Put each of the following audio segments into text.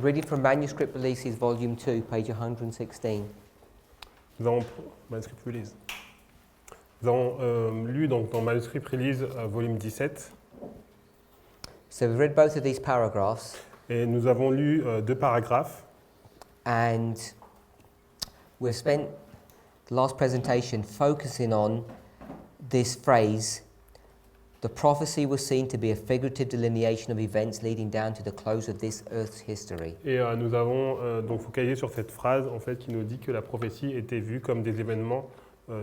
We're reading from Manuscript Releases, Volume 2, page 116. Nous avons, manuscript release. Nous avons lu donc, dans Manuscript Release, volume 17. So we've read both of these paragraphs. Et nous avons lu 2 paragraphes. And we've spent the last presentation focusing on this phrase, the prophecy was seen to be a figurative delineation of events leading down to the close of this earth's history. Et nous avons donc focalisé sur cette phrase en fait, qui nous dit que la prophétie était vue comme des événements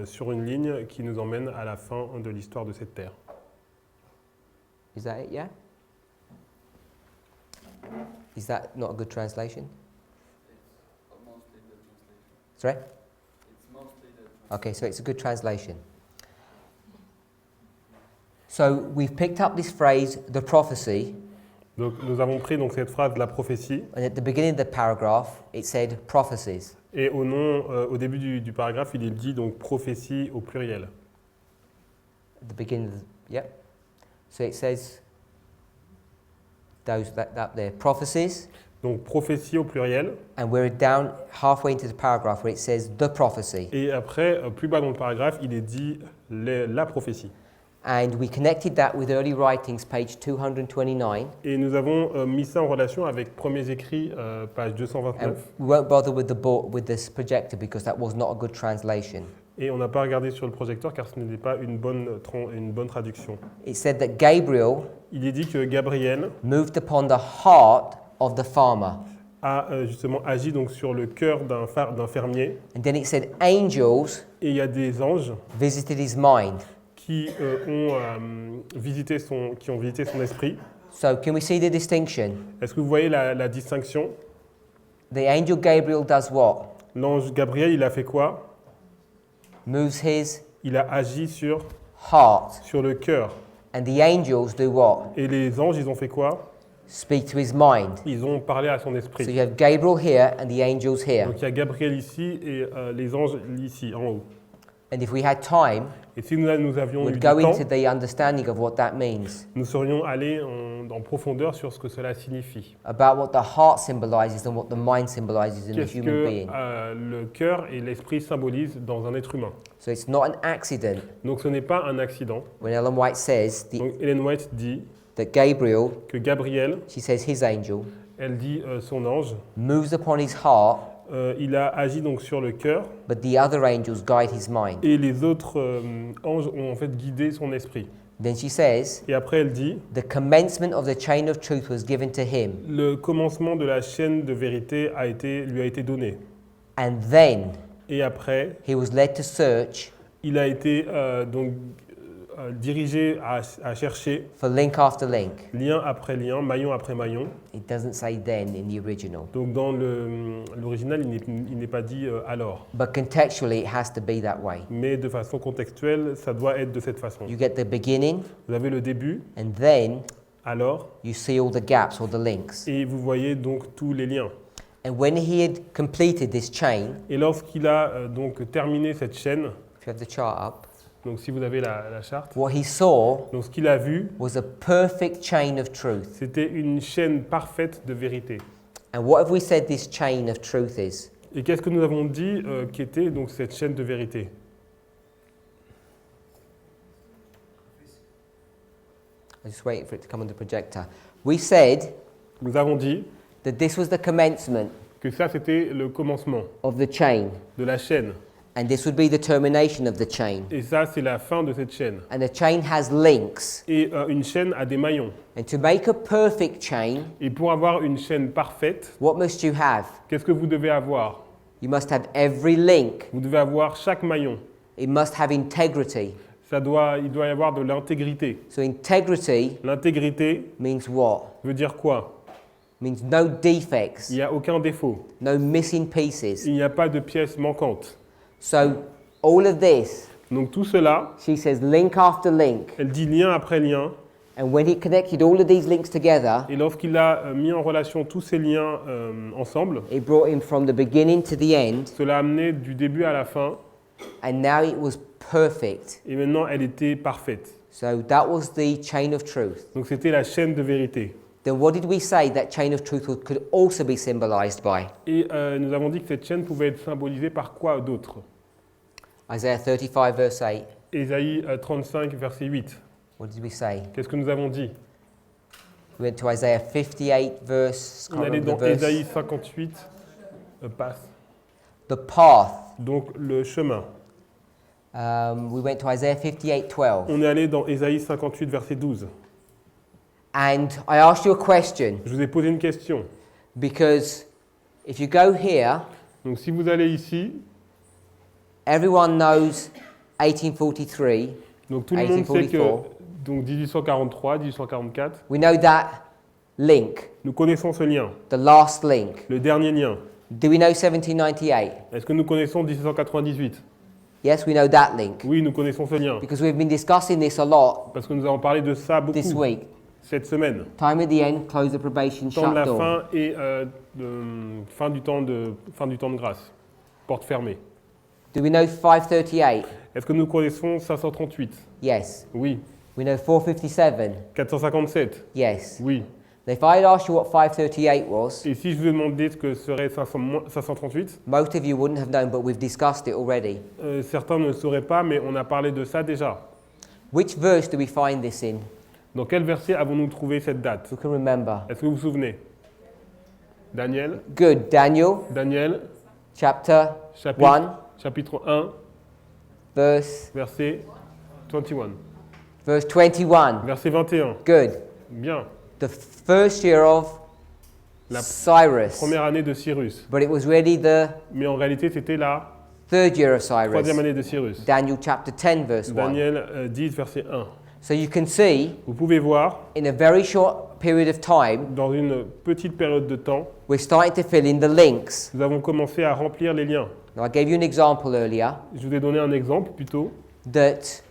sur une ligne qui nous emmène à la fin de l'histoire de cette terre. Is that it, yeah? Is that not a good translation? It's mostly the translation. Sorry? It's mostly the translation. Okay, so it's a good translation. So we've picked up this phrase, the prophecy, Donc nous avons pris donc, cette phrase, la prophétie, and at the beginning of the paragraph, it said prophecies. et au début du paragraphe, il est dit donc prophétie au pluriel. At the beginning, yep. So it says that there, prophecies, Donc prophétie au pluriel, and we're down halfway into the paragraph where it says the prophecy. et après, plus bas dans le paragraphe, il est dit la prophétie. And we connected that with early writings, page 229. Et nous avons mis ça en relation avec premiers écrits, page And 229. we won't bother with with this projector because that was not a good translation. Et on n'a pas regardé sur le projecteur car ce n'était pas une bonne traduction. It said that Gabriel Il est dit que Gabriel moved upon the heart of the farmer. a justement agi donc sur le cœur d'un fermier. And then it said angels Et il y a des anges visited his mind. qui ont visité son esprit. So can we see the distinction? Est-ce que vous voyez la distinction? The angel Gabriel does what? L'ange Gabriel, il a fait quoi? Moves his Il a agi sur heart. le cœur. And the angels do what? Et les anges, ils ont fait quoi? Speak to his mind. Ils ont parlé à son So esprit. you have Gabriel here and the angels here. Donc il y a Gabriel ici et les anges ici, en haut. And if we had time, Et si nous avions eu we'd du go temps, into the understanding of what that means, nous serions allés en profondeur sur ce que cela signifie. about what the heart symbolizes and what the mind symbolizes in a Qu'est-ce human que being. le cœur et l'esprit symbolisent dans un être humain. So it's not an accident Donc ce n'est pas un accident. when Ellen White says Donc Ellen White dit that Gabriel, que Gabriel, she says his angel, elle dit son ange, moves upon his heart, il a agi donc sur le cœur but the other angels guide his mind. et les autres anges ont en fait guidé son esprit. Then she says, Et après elle dit, the commencement of the chain of truth was given to him, le commencement de la chaîne de vérité lui a été donné. and then Et après, he was led to search il a été donc dirigé à chercher for link after link. lien après lien, maillon après maillon. It doesn't say then in the original. Donc dans l'original, il n'est pas dit alors. But contextually, it has to be that way. Mais de façon contextuelle, ça doit être de cette façon. You get the beginning, Vous avez le début, and then alors, you see all the gaps or the links. et vous voyez donc tous les liens. And when he had completed this chain, Et lorsqu'il a donc terminé cette chaîne, if you have the chart up, donc si vous avez la charte, what he saw donc ce qu'il a vu, was a perfect chain of truth. c'était une chaîne parfaite de vérité. And what have we said this chain of truth is? Et qu'est-ce que nous avons dit qu'était donc cette chaîne de vérité? I'm just waiting for it to come on the projector. We said Nous avons dit that this was the commencement que ça c'était le commencement of the chain, de la chaîne. and this would be the termination of the chain. Et ça c'est la fin de cette chaîne. And the chain has links. Et une chaîne a des maillons. And to make a perfect chain, Et pour avoir une chaîne parfaite, what must you have? qu'est-ce que vous devez avoir? You must have every link. Vous devez avoir chaque maillon. It must have integrity. Il doit y avoir de l'intégrité. So integrity L'intégrité means what? veut dire quoi? Means no defects, Il n'y a aucun défaut. no missing pieces. Il n'y a pas de pièces manquantes. So all of this, Donc tout cela, she says link after link. elle dit lien après lien. And when he connected all of these links together, Et lorsqu'il a mis en relation tous ces liens ensemble, it brought him from the beginning to the end, cela a amené du début à la fin. and now it was perfect. Et maintenant, elle était parfaite. So that was the chain of truth. Donc c'était la chaîne de vérité. then what did we say that chain of truth could also be symbolized by? Et nous avons dit que cette chaîne pouvait être symbolisée par quoi d'autre? Isaiah 35, verse 8. Ésaïe 35, verset 8. What did we say? Qu'est-ce que nous avons dit? We went to Isaiah 58, verse. On est allé dans Ésaïe 58, passe. The path. Donc le chemin. We went to Isaiah 58, 12. On est allé dans Ésaïe 58, verset 12. And I asked you a question Je vous ai posé une question. because if you go here, Donc si vous allez ici, everyone knows 1843. donc tout le monde sait que 1844. donc 1843, 1844, We know that link, nous connaissons ce lien, the last link. le dernier lien. Do we know 1798? Est-ce que nous connaissons 1798? Yes, we know that link Oui, nous connaissons ce lien. because we've been discussing this a lot Parce que nous avons parlé de ça beaucoup this week. cette semaine. Time at the end, close of probation, Temps de shut la door. fin et fin du temps de grâce. Porte fermée. Do we know 538? Est-ce que nous connaissons 538? Yes. Oui. We know 457? 457? Yes. Oui. Now, if I had asked you what 538 was, Et si je vous ai demandé ce que serait 538, most of you wouldn't have known, but we've discussed it already. certains ne le sauraient pas, mais on a parlé de ça déjà. Which verse do we find this in? Dans quel verset avons-nous trouvé cette date? Who can remember? Est-ce que vous vous souvenez? Daniel, Good. Daniel, Chapter chapitre, 1, chapitre 1, verse, verset 21. verse 21. Verset 21. Good. Bien. The first year of La Cyrus. première année de Cyrus. But it was really the Mais en réalité, c'était la third year of Cyrus. troisième année de Cyrus. Daniel chapter 10, verse 1. Daniel 10, verset 1. So you can see, Vous pouvez voir, in a very short period of time, dans une petite période de temps, we're starting to fill in the links. nous avons commencé à remplir les liens. Now, I gave you an example earlier Je vous ai donné un exemple plutôt. that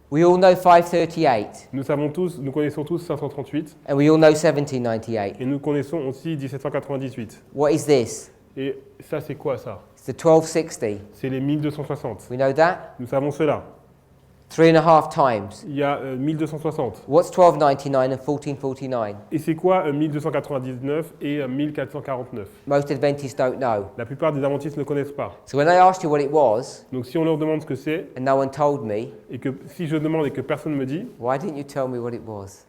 we all know 538 Nous connaissons tous 538 and we all know 1798. et nous connaissons aussi 1798. What is this? Et ça, c'est quoi ça? It's the 1260. C'est les 1260. We know that? Nous savons cela. 3.5 times. Il y a 1260. What's 1299 and 1449? Et c'est quoi 1299 et 1449? Most Adventists don't know. La plupart des adventistes ne connaissent pas. So when I asked you what it was Donc si on leur demande ce que c'est, and no one told me, et que si je demande et que personne ne me dit, why didn't you tell me what it was?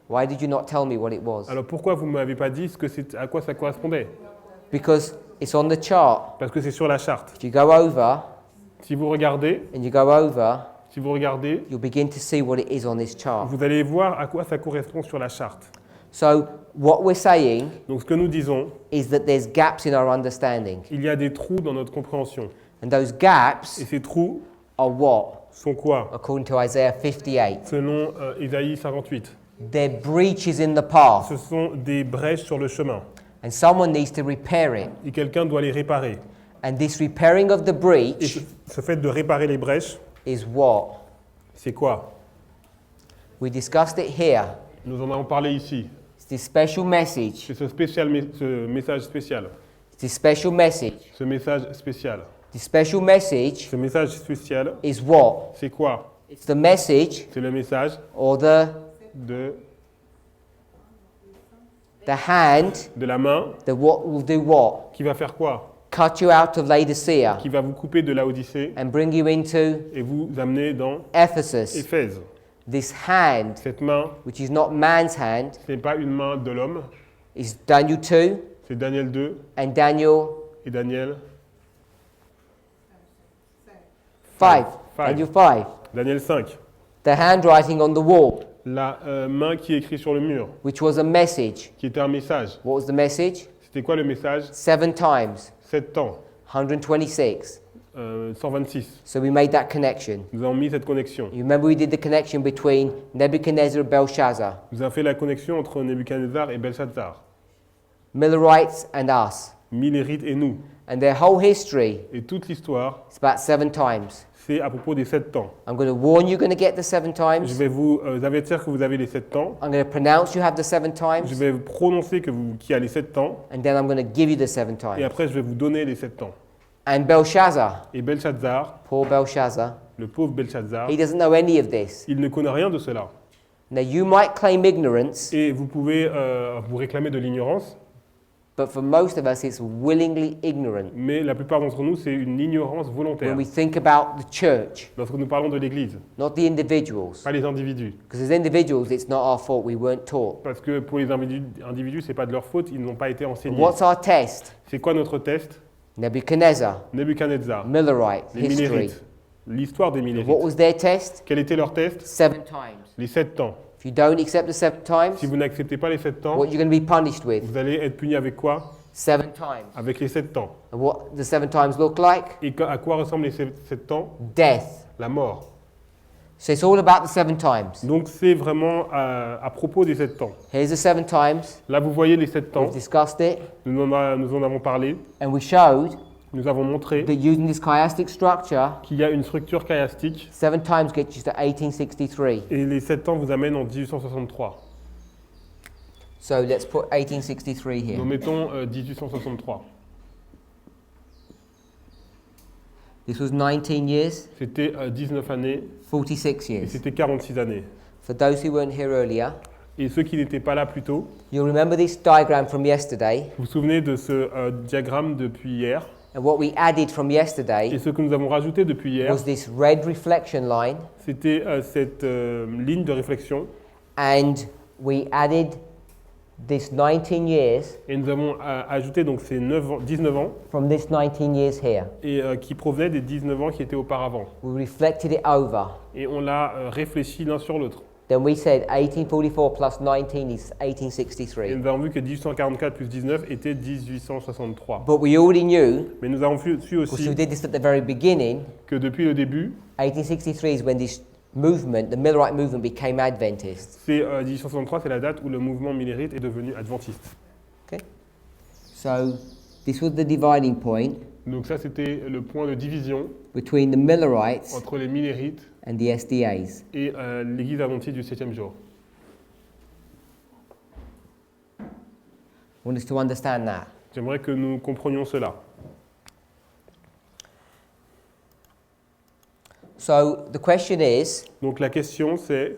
Why did you not tell me what it was? alors pourquoi vous ne m'avez pas dit à quoi ça correspondait? Because it's on the chart. Parce que c'est sur la charte. If you go over Si vous regardez, and you go over, you'll begin to see what it is on this chart. vous allez voir à quoi ça correspond sur la charte. So what we're saying Donc ce que nous disons, is that there's gaps in our understanding. il y a des trous dans notre compréhension. And those gaps Et ces trous are what? sont quoi? According to Isaiah 58. Selon Ésaïe 58. They're breaches in the path. Ce sont des brèches sur le chemin. And someone needs to repair it. Et quelqu'un doit les réparer. And this repairing of the Et breach ce fait de réparer les brèches, is what? c'est quoi? We discussed it here. Nous en avons parlé ici. It's this special message. C'est ce message spécial. It's this special message. Ce message spécial. The special message Ce message spécial, is what? c'est quoi? It's the message C'est le message or the hand de la main that what will do what? qui va faire quoi? Cut you out of Laodicea Qui va vous couper de Laodicée and bring you into et vous amener dans Ephesus. Éphèse. This hand, Cette main, which is not man's hand, ce n'est pas une main de l'homme, is Daniel 2 c'est Daniel 2 and Daniel et Daniel 5. Five. Daniel 5. Daniel 5. The handwriting on the wall, La main qui écrit sur le mur, which was a message. qui était un message. What was the message? C'était quoi le message? 7 times, 7 temps, 126. 126. So we made that connection. Nous avons mis cette connexion. You remember we did the connection between Nebuchadnezzar and Belshazzar, Nous avons fait la connexion entre Nebuchadnezzar et Belshazzar, Millerites and us. Millérite et nous. And their whole history Et toute l'histoire, is about 7 times. c'est à propos des 7 temps. I'm going to warn you're going to get the 7 Je times. vais vous avertir que vous avez les 7 temps. I'm going to pronounce you have the 7 Je times. vais prononcer qu'il y a les 7 temps. And then I'm going to give you the 7 Et times. après, je vais vous donner les 7 temps. And Belshazzar, Et Belshazzar, poor Belshazzar, le pauvre Belshazzar, he doesn't know any of this. il ne connaît rien de cela. Now, you might claim ignorance, Et vous pouvez vous réclamer de l'ignorance, but for most of us, it's willingly ignorant. mais la plupart d'entre nous, c'est une ignorance volontaire. When we think about the church, Lorsque nous parlons de l'Église, not the individuals. pas les individus. Because as individuals, it's not our fault, we weren't taught. Parce que pour les individus, ce n'est pas de leur faute, ils n'ont pas été enseignés. What's our test? C'est quoi notre test? Nebuchadnezzar, Nebuchadnezzar, Millerite, les history. Millérites, l'histoire des What Millérites. was their test? Quel était leur test? 7 times. Les 7 temps. If you don't accept the 7 times, Si vous n'acceptez pas les 7 temps, what you're going to be punished with? vous allez être puni avec quoi? 7 times. Avec les 7 temps. And what the 7 times look like? Et à quoi ressemblent les 7 temps? Death. La mort. So it's all about the 7 times. Donc c'est vraiment à propos des 7 temps. Here's the 7 times. Là, vous voyez les 7 temps. We've discussed it. Nous en avons parlé. And we showed Nous avons montré that using this chiastic structure, qu'il y a une structure chiastique 7 times gets you to 1863. et les 7 temps vous amènent en 1863. So let's put 1863 here. Nous mettons 1863. This was 19 years, C'était 19 années 46 et years. c'était 46 années. For those who weren't here earlier, Et ceux qui n'étaient pas là plus tôt, you'll remember this diagram from yesterday. vous vous souvenez de ce diagramme depuis hier? And what we added from Et yesterday ce que nous avons rajouté depuis hier, was this red reflection line, c'était cette ligne de réflexion. and we added this 19 years Et nous avons ajouté donc ces 19 ans from this 19 years here. et qui provenaient des 19 ans qui étaient auparavant. We reflected it over. Et on l'a réfléchi l'un sur l'autre. Then we said 1844 plus 19 is Et 1863. nous avons vu que 1844 plus 19 était 1863. But we already knew, Mais nous avons su because we aussi did this at the very beginning, que depuis le début, 1863 is when this movement, the Millerite movement, became Adventist. c'est 1863, c'est la date où le mouvement millérite est devenu adventiste. Okay? So this was the dividing point Donc ça, c'était le point de division between the Millerites entre les millérites and the SDAs. et l'église adventiste du 7e jour. I want us to understand that. J'aimerais que nous comprenions cela. So the question is, Donc la question c'est,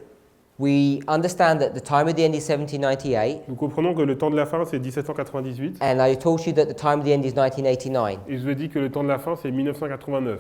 we understand that the time of the end is 1798, nous comprenons que le temps de la fin c'est 1798 and I told you that the time of the end is 1989. et je vous ai dit que le temps de la fin c'est 1989.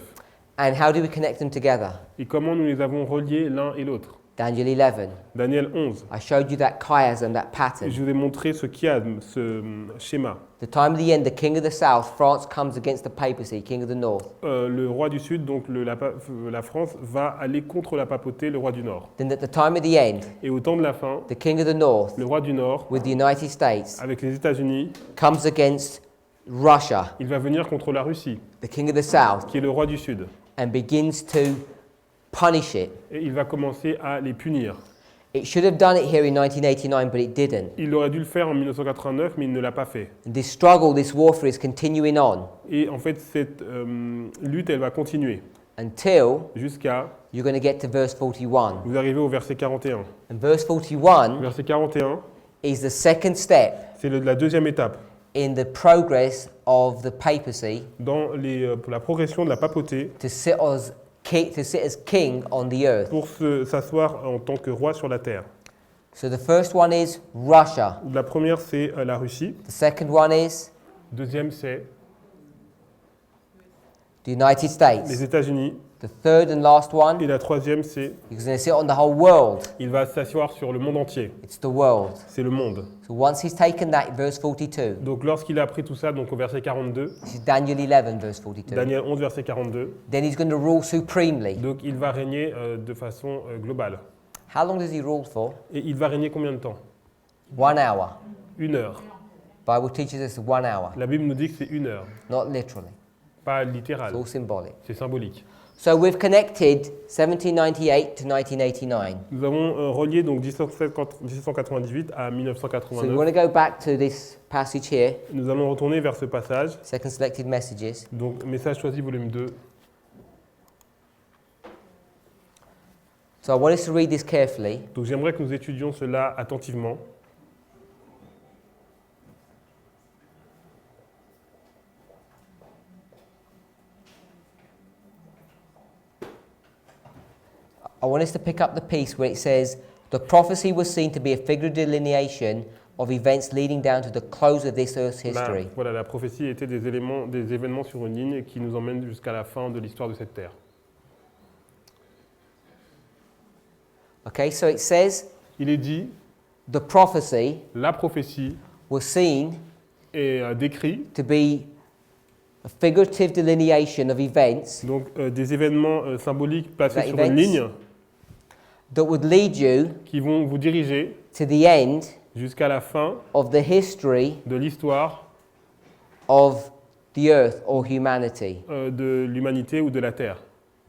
And how do we connect them together? Et comment nous les avons reliés l'un et l'autre? Daniel 11. Daniel 11. I showed you that chiasm, that Et pattern. je vous ai montré ce chiasme, ce schéma. The time of the end, the king of the south, France comes against the papacy, king of the north. Le roi du Sud, donc la France, va aller contre la papauté, le roi du Nord. Then at the time of the end, Et au temps de la fin, the king of the north, le roi du Nord, with the United States, avec les États-Unis, comes against Russia, il va venir contre la Russie, the king of the south, qui est le roi du Sud. and begins to punish it. Et il va commencer à les punir. It should have done it here in 1989, but it didn't. Il aurait dû le faire en 1989, mais il ne l'a pas fait. And this struggle, this warfare is continuing on Et en fait, cette lutte, elle va continuer until jusqu'à, you're going to get to verse 41. vous arrivez au verset 41. And verse 41 Verset 41, is the second step c'est la deuxième étape in the progress of the papacy dans pour la progression de la papauté to sit as king on the earth. pour s'asseoir en tant que roi sur la terre. So the first one is Russia. La première, c'est la Russie. The second one is Deuxième, c'est the United les States. États-Unis. The third and last one, Et la troisième, c'est he's going to sit on the whole world. il va s'asseoir sur le monde entier. It's the world. C'est le monde. So once he's taken that, verse 42, Donc lorsqu'il a appris tout ça, donc au verset 42, this is Daniel 11, verse 42. Daniel 11, verset 42, Then he's going to rule supremely. donc il va régner de façon globale. How long does he rule for? Et il va régner combien de temps? 1 hour. 1 heure. Bible teaches us 1 hour, La Bible nous dit que c'est 1 heure, not literally. pas It's littéral, all symbolic. c'est symbolique. So we've connected 1798 to 1989. Nous avons relié donc 1798 à So we 1989. want to go back to this passage here, Nous allons retourner vers ce passage. second selected messages. Donc, message choisi, volume 2. So I want us to read this carefully. Donc, j'aimerais que nous étudions cela attentivement. I want us to pick up the piece where it says, The prophecy was seen to be a figurative delineation of events leading down to the close of this earth's history. Voilà, la prophétie était des événements sur une ligne qui nous emmènent jusqu'à la fin de l'histoire de cette terre. Okay, so it says Il est dit, the prophecy la prophétie was seen est décrit, to be a figurative delineation of events donc des événements symboliques placés The sur events. une ligne that would lead you qui vont vous diriger to the end jusqu'à la fin of the history de l'histoire of the earth or humanity. de l'humanité ou de la terre.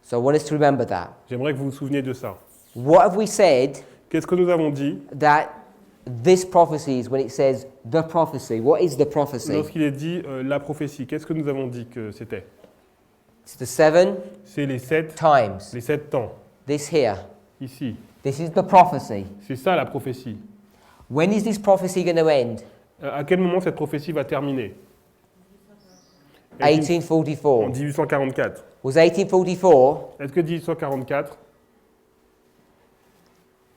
So I want us to remember that. J'aimerais que vous vous souveniez de ça. What have we said Qu'est-ce que nous avons dit that this prophecy is when it says the prophecy? What is the prophecy? lorsqu'il est dit la prophétie? Qu'est-ce que nous avons dit que c'était? It's the 7 C'est les 7 times. temps, This here. ici. This is the prophecy. C'est ça la prophétie. When is this prophecy going to end? À quel moment cette prophétie va terminer? En 1844. 1844. Was 1844 Est-ce que 1844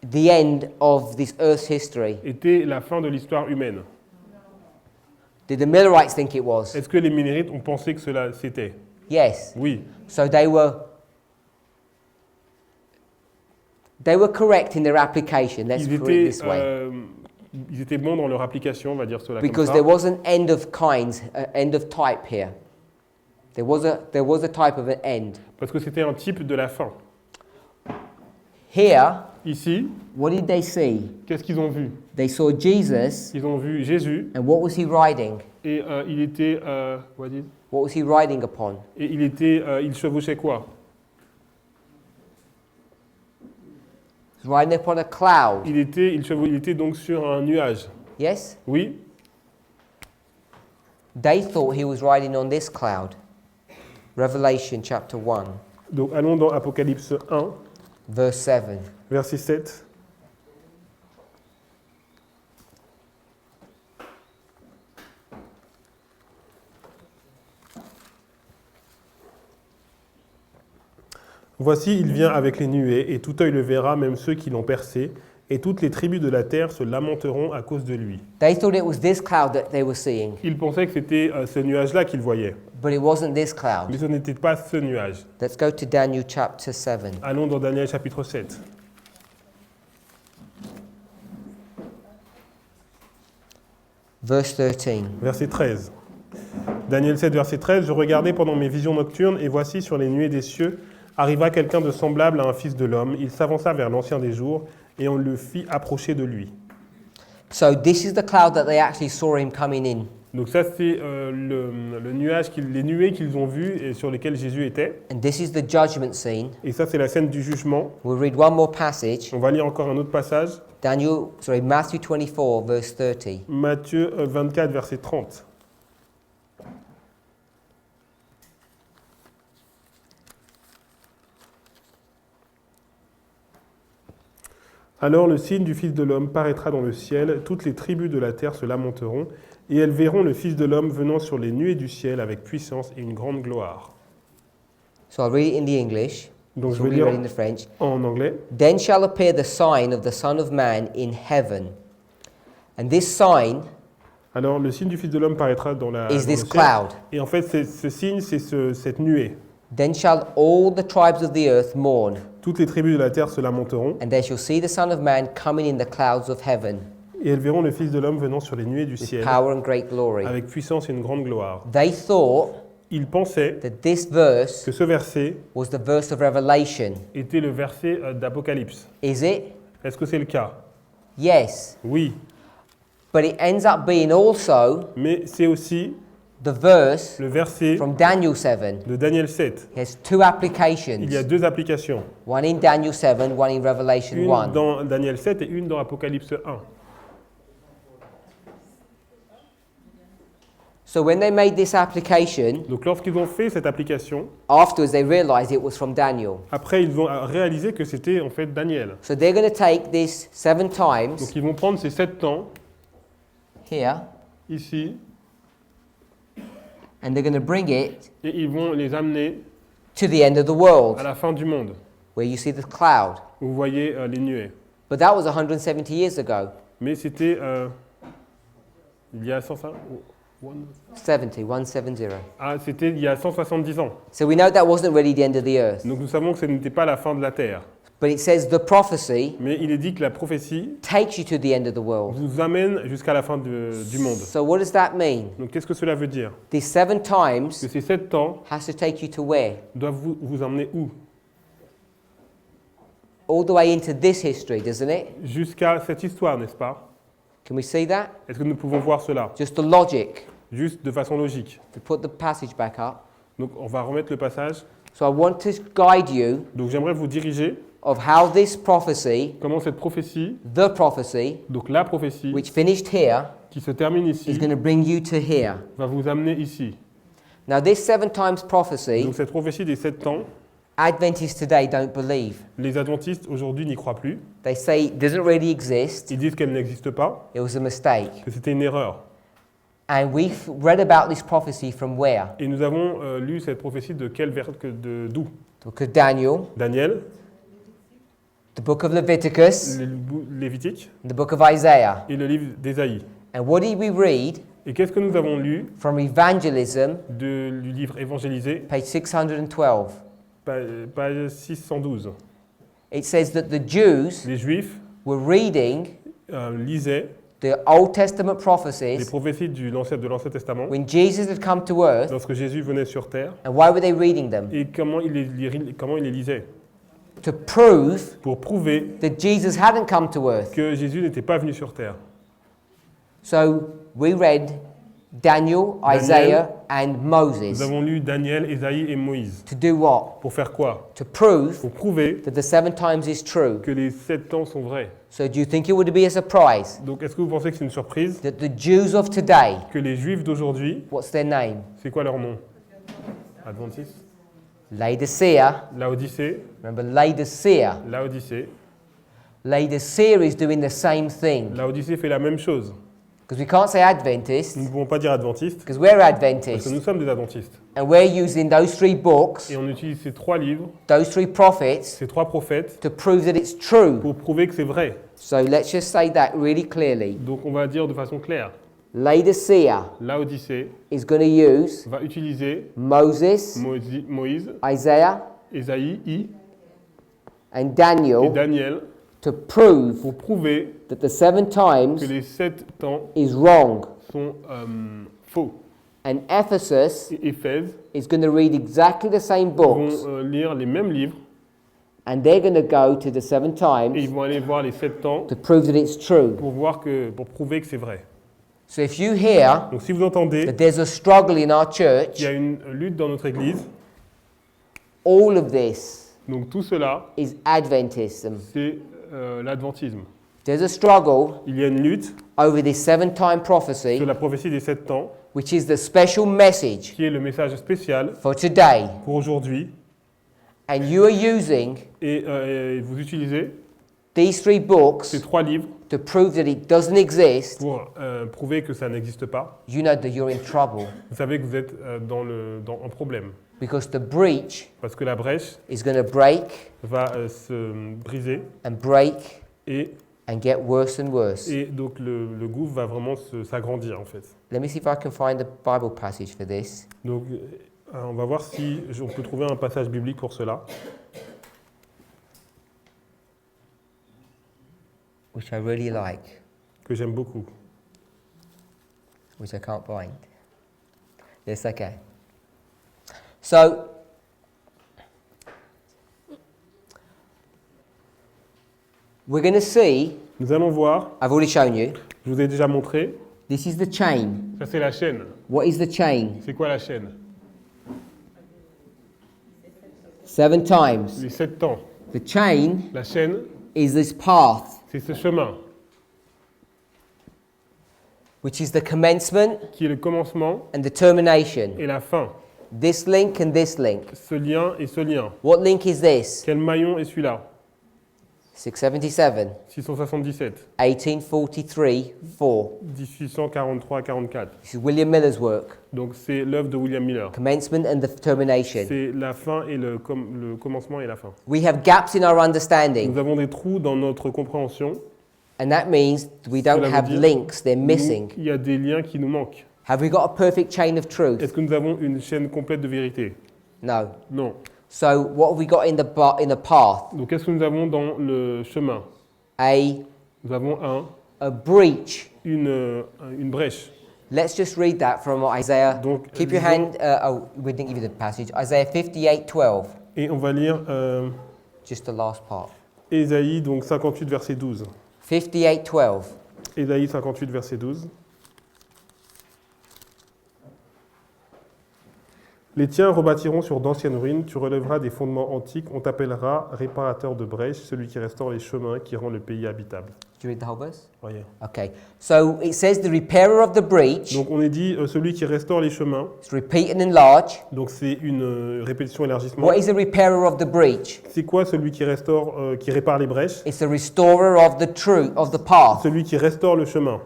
the end of this earth's history? était la fin de l'histoire humaine? Did the Millerites think it was? Est-ce que les Millerites ont pensé que cela c'était? Yes. Oui. So they were correct in their application. Let's put it this way. Ils étaient bons dans leur application, on va dire cela Because comme there ça. was an end of kinds, end of type here. There was a type of an end. Parce que c'était un type de la fin. Here, Ici, what did they see? qu'est-ce qu'ils ont vu? They saw Jesus, Ils ont vu Jésus and what was he riding? et il était, What was he riding upon? et il chevauchait quoi? He was riding upon a cloud. Il était donc sur un nuage. Yes? Oui. They thought he was riding on this cloud. Revelation chapter 1, Donc allons dans Apocalypse 1, verse 7. verset 7. Voici, il vient avec les nuées, et tout œil le verra, même ceux qui l'ont percé, et toutes les tribus de la terre se lamenteront à cause de lui. They thought it was this cloud that they were seeing, Ils pensaient que c'était ce nuage-là qu'ils voyaient, but it wasn't this cloud. mais ce n'était pas ce nuage. Let's go to Daniel chapter 7. Allons dans Daniel chapitre 7. Verse 13. Verset 13. Daniel 7, verset 13. Je regardais pendant mes visions nocturnes, et voici sur les nuées des cieux arriva quelqu'un de semblable à un fils de l'homme. Il s'avança vers l'ancien des jours, et on le fit approcher de lui. So this is the cloud that they actually saw him coming in. Donc ça, c'est le nuage, les nuées qu'ils ont vues et sur lesquelles Jésus était. And this is the judgment scene. Et ça, c'est la scène du jugement. We'll read one more passage. On va lire encore un autre passage. Matthew 24, verse 30. Matthieu 24, verset 30. Alors le signe du Fils de l'homme paraîtra dans le ciel, toutes les tribus de la terre se lamenteront, et elles verront le Fils de l'homme venant sur les nuées du ciel avec puissance et une grande gloire. So I'll read it in the English. Donc je So vais we lire read in the French. en anglais. Then shall appear the sign of the Son of Man in heaven. And this sign Alors le signe du Fils de l'homme paraîtra dans is le this ciel. cloud. Et en fait, ce signe, c'est cette nuée. Then shall all the tribes of the earth mourn, Toutes les tribus de la terre se lamenteront, and they shall see the Son of Man coming in the clouds of heaven et elles verront le Fils de l'homme venant sur les nuées du with ciel, power and great glory. avec puissance et une grande gloire. They thought Ils pensaient that this verse que ce verset was the verse of Revelation. était le verset d'Apocalypse. Is it? Est-ce que c'est le cas? Yes. Oui, But it ends up being also mais c'est aussi the verse le verset from Daniel 7. de Daniel 7. It has two applications. Il y a deux applications, One in Daniel 7, one in Revelation une 1. dans Daniel 7 et une dans Apocalypse 1. So when they made this application, Donc lorsqu'ils ont fait cette application, afterwards they realized it was from Daniel. après ils ont réalisé que c'était en fait Daniel. So they're going to take this 7 times Donc ils vont prendre ces 7 temps, here, ici, and they're going to bring it et ils vont les amener to the end of the world, à la fin du monde, where you see the cloud. où vous voyez les nuées. But that was 170 years ago. Mais c'était il y a 170. c'était il y a 170 ans. So we know that wasn't really the end of the earth. Donc nous savons que ce n'était pas la fin de la terre. But it says the prophecy Mais il est dit que la prophétie takes you to the end of the world. vous amène jusqu'à la fin du monde. So what does that mean? Donc qu'est-ce que cela veut dire? These 7 times Que ces 7 temps has to take you to where? doivent vous emmener où? All the way into this history, doesn't it? Jusqu'à cette histoire, n'est-ce pas? Can we see that? Est-ce que nous pouvons voir cela? Just the logic. Juste de façon logique. To put the passage back up. Donc on va remettre le passage. So I want to guide you Donc j'aimerais vous diriger of how this prophecy, comment cette prophétie, the prophecy, donc la prophétie which finished here, qui se termine is ici, going to bring you to here. va vous amener ici. Now this 7 times prophecy, Donc cette prophétie des 7 temps, Adventists today don't believe. les adventistes aujourd'hui n'y croient plus. They say it doesn't really exist. Ils disent qu'elle n'existe pas, It was a mistake. que c'était une erreur. And we've read about this prophecy from where? Et nous avons lu cette prophétie de d'où? The book of Daniel, Daniel, the book of Leviticus, le Lévitique and the book of Isaiah. et le livre d'Ésaïe. And what did we read Et qu'est-ce que nous avons lu from Evangelism, du livre évangélisé, page 612? page 612? It says that the Jews Les Juifs were reading lisaient the Old Testament les prophecies prophéties de l'Ancien Testament when Jesus had come to earth. lorsque Jésus venait sur terre. And why were they reading them? Et comment il les lisait? To prove Pour prouver that Jesus hadn't come to earth. que Jésus n'était pas venu sur terre. So we read Daniel, Isaiah, and Nous Moses. avons lu Daniel, Ésaïe et Moïse. To do what? Pour faire quoi? To prove Pour prouver that the 7 times is true. que les 7 temps sont vrais. So do you think it would be a surprise Donc est-ce que vous pensez que c'est une surprise that the Jews of today, que les Juifs d'aujourd'hui, what's their name? c'est quoi leur nom? Adventistes? Laodicea. Laodicée, Remember Laodicea. Laodicée. Laodicea is doing the same thing. Laodicée fait la même chose. Because we can't say Adventist, Nous ne pouvons pas dire adventistes because we're parce que Adventists. nous sommes des adventistes. And we're using those 3 books, Et on utilise ces 3 livres, those 3 prophets, ces 3 prophètes, to prove that it's true. pour prouver que c'est vrai. So let's just say that really clearly. Donc on va dire de façon claire. Laodicea Laodicée is going to use va utiliser Moses, Moïse, Isaiah, Ésaïe and et Daniel Daniel to prove pour prouver that the 7 que times les 7 temps is wrong. sont faux. And Ephesus Et Éphèse is going to read exactly the same books, vont lire les mêmes livres and they're going to go to the 7 et times ils vont aller voir les 7 temps to prove that it's true. pour prouver que c'est vrai. So if you hear Donc si vous entendez that there's a struggle in our qu'il church, y a une lutte dans notre église, all of this donc tout cela, is Adventism. c'est l'adventisme. There's a struggle Il y a une lutte over this 7-time prophecy, sur la prophétie des 7 temps, which is the special message qui est le message spécial for today. pour aujourd'hui. And you are using Et vous utilisez these 3 books ces 3 livres to prove that it doesn't exist. pour prouver que ça n'existe pas. You know that you're in trouble Vous savez que vous êtes dans un problème. because the breach Parce que la brèche is going to break va se briser and break et and get worse and worse. donc le gouffre va vraiment s'agrandir en fait. Let me see if I can find a Bible passage for this. Donc on va voir si on peut trouver un passage biblique pour cela. Which I really like, Que j'aime beaucoup. which I can't find. Yes, okay. So, we're going to see, Nous allons voir, I've already shown you, je vous ai déjà montré, this is the chain. ça c'est la chaîne. What is the chain? C'est quoi la chaîne? 7 times. Les 7 temps. The chain La chaîne, is this path, c'est ce chemin which is the commencement qui est le commencement and the termination. et la fin. This link and this link. Ce lien et ce lien. What link is this? Quel maillon est celui-là? 677, 677, 1843, 4. 1843-44. This is William Miller's work, Donc c'est l'œuvre de William Miller. Commencement and the Termination. C'est la fin et le commencement et la fin. We have gaps in our understanding, Nous avons des trous dans notre compréhension. and that means we don't Cela veut have dire, links, they're Nous, missing. il y a des liens qui nous manquent. Have we got a perfect chain of truth? Est-ce que nous avons une chaîne complète de vérité? No. Non. So what have we got in the path? Donc qu'est-ce que nous avons dans le chemin? Nous avons A breach. une brèche. Let's just read that from Isaiah. Donc, Keep your lisons- hand. We didn't give you the passage. Isaiah 58:12. Et on va lire Just the last part. Ésaïe, donc 58, verset 12. 58:12. Ésaïe 58, verset 12. Les tiens rebâtiront sur d'anciennes ruines, tu relèveras des fondements antiques, on t'appellera réparateur de brèches, celui qui restaure les chemins, qui rend le pays habitable. Do you read the whole verse? Voyez. Okay. So it says the repairer of the breach. Donc on est dit celui qui restaure les chemins, It's repeat and enlarge. donc c'est une répétition élargissement. What is the repairer of the breach? C'est quoi celui qui restaure, qui répare les brèches? It's the restorer of the truth, of the path. Celui qui restaure le chemin.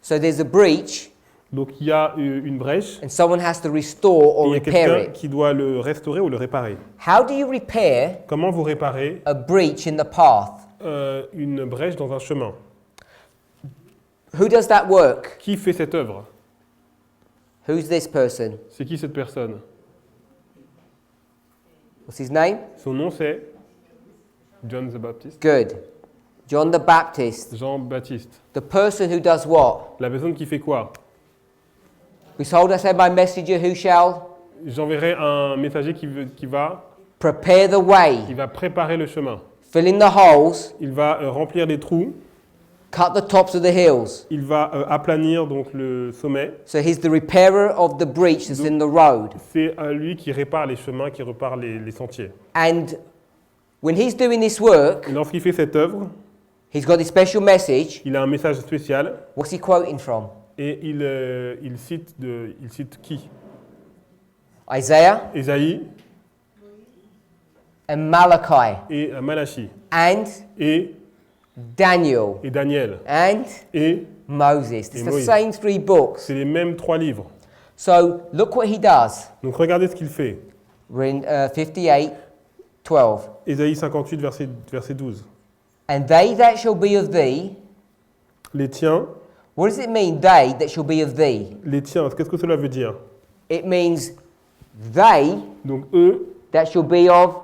So there's a breach, Donc il y a une brèche, and someone has to restore et or il y a repair quelqu'un it. qui doit le restaurer ou le réparer. How do you repair Comment vous réparez a breach in the path? une brèche dans un chemin? Who does that work? Qui fait cette œuvre? Who's this person? C'est qui cette personne? What's his name? Son nom c'est John the Baptist. Good. John the Baptist. Jean-Baptiste. The person who does what? La personne qui fait quoi? Behold, I send my messenger who shall J'enverrai un messager qui va prepare the way, il va préparer le chemin. fill in the holes, Il va remplir les trous. cut the tops of the hills. Il va aplanir donc le sommet. So he's the repairer of the breach that's in the road. C'est lui qui répare les chemins, qui répare les sentiers. And when he's doing this work, Et lorsqu'il fait cette œuvre, he's got this special message. il a un message spécial What's he quoting from? et il cite qui? Isaiah Ésaïe and Malachi et Malachie and et Daniel Daniel and et Moses. It's Et the Moïse. same three books. c'est les mêmes 3 livres. So look what he does. Donc regardez ce qu'il fait. We're in 58:12. Ésaïe 58, verset 12. And they that shall be of thee, Les tiens, what does it mean, they that shall be of thee? les tiens, qu'est-ce que cela veut dire? It means they Donc eux that shall be of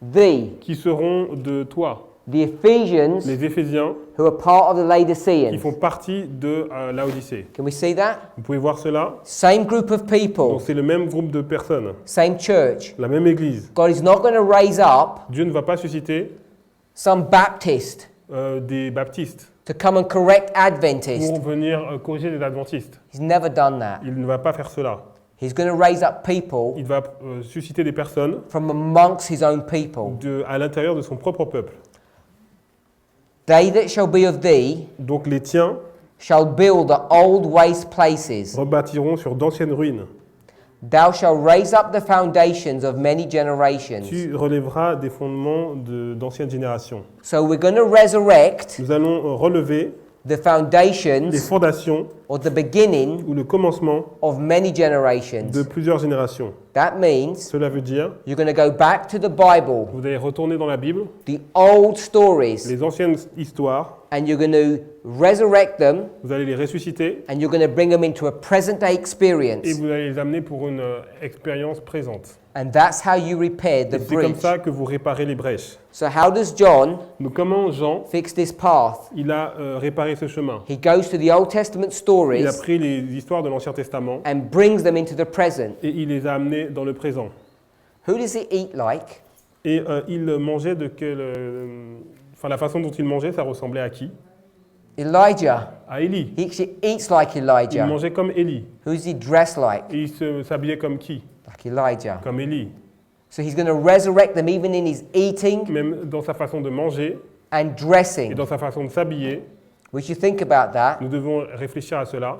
thee. qui seront de toi. The Ephesians Les Éphésiens who are part of the qui Laodiceans. font partie de l'Odyssée. Can we see that? Vous pouvez voir cela. Same group of people, Donc c'est le même groupe de personnes, same church. la même église. God is not going to raise up Dieu ne va pas susciter some Baptist des baptistes to come and correct Adventists. pour venir corriger les adventistes. He's never done that. Il ne va pas faire cela. He's going to raise up people Il va susciter des personnes from amongst his own people. à l'intérieur de son propre peuple. They that shall be of thee Donc les tiens shall build the old waste places. rebâtiront sur d'anciennes ruines. Thou shalt raise up the foundations of many generations. Tu relèveras des fondements d'anciennes générations. So we're going to resurrect Nous allons relever the les foundations fondations or the beginning ou le commencement of many generations. de plusieurs générations. That means Cela veut dire you're going to go back to the Bible, que vous allez retourner dans la Bible, the old stories, les anciennes histoires, and you're going to resurrect them vous allez les ressusciter and you're going to bring them into a present day et experience. vous allez les amener pour une expérience présente. And that's how you repair the Et c'est comme breach. ça que vous réparez les brèches. So how does John Donc comment Jean, fix this path? il a réparé ce chemin? He goes to the Old Testament Il a stories pris les histoires de l'Ancien Testament and brings them into the present. et il les a amenées dans le présent. Who does he eat like? Et il mangeait de enfin la façon dont il mangeait, ça ressemblait à qui? Elijah. À Élie. He actually eats like Il Elijah. mangeait comme Élie. Who's he dressed like? Et il s'habillait comme qui? Like Elijah. Comme Élie. So he's going to resurrect them even in his eating Même dans sa façon de manger and et dressing. dans sa façon de s'habiller, We should think about that. nous devons réfléchir à cela.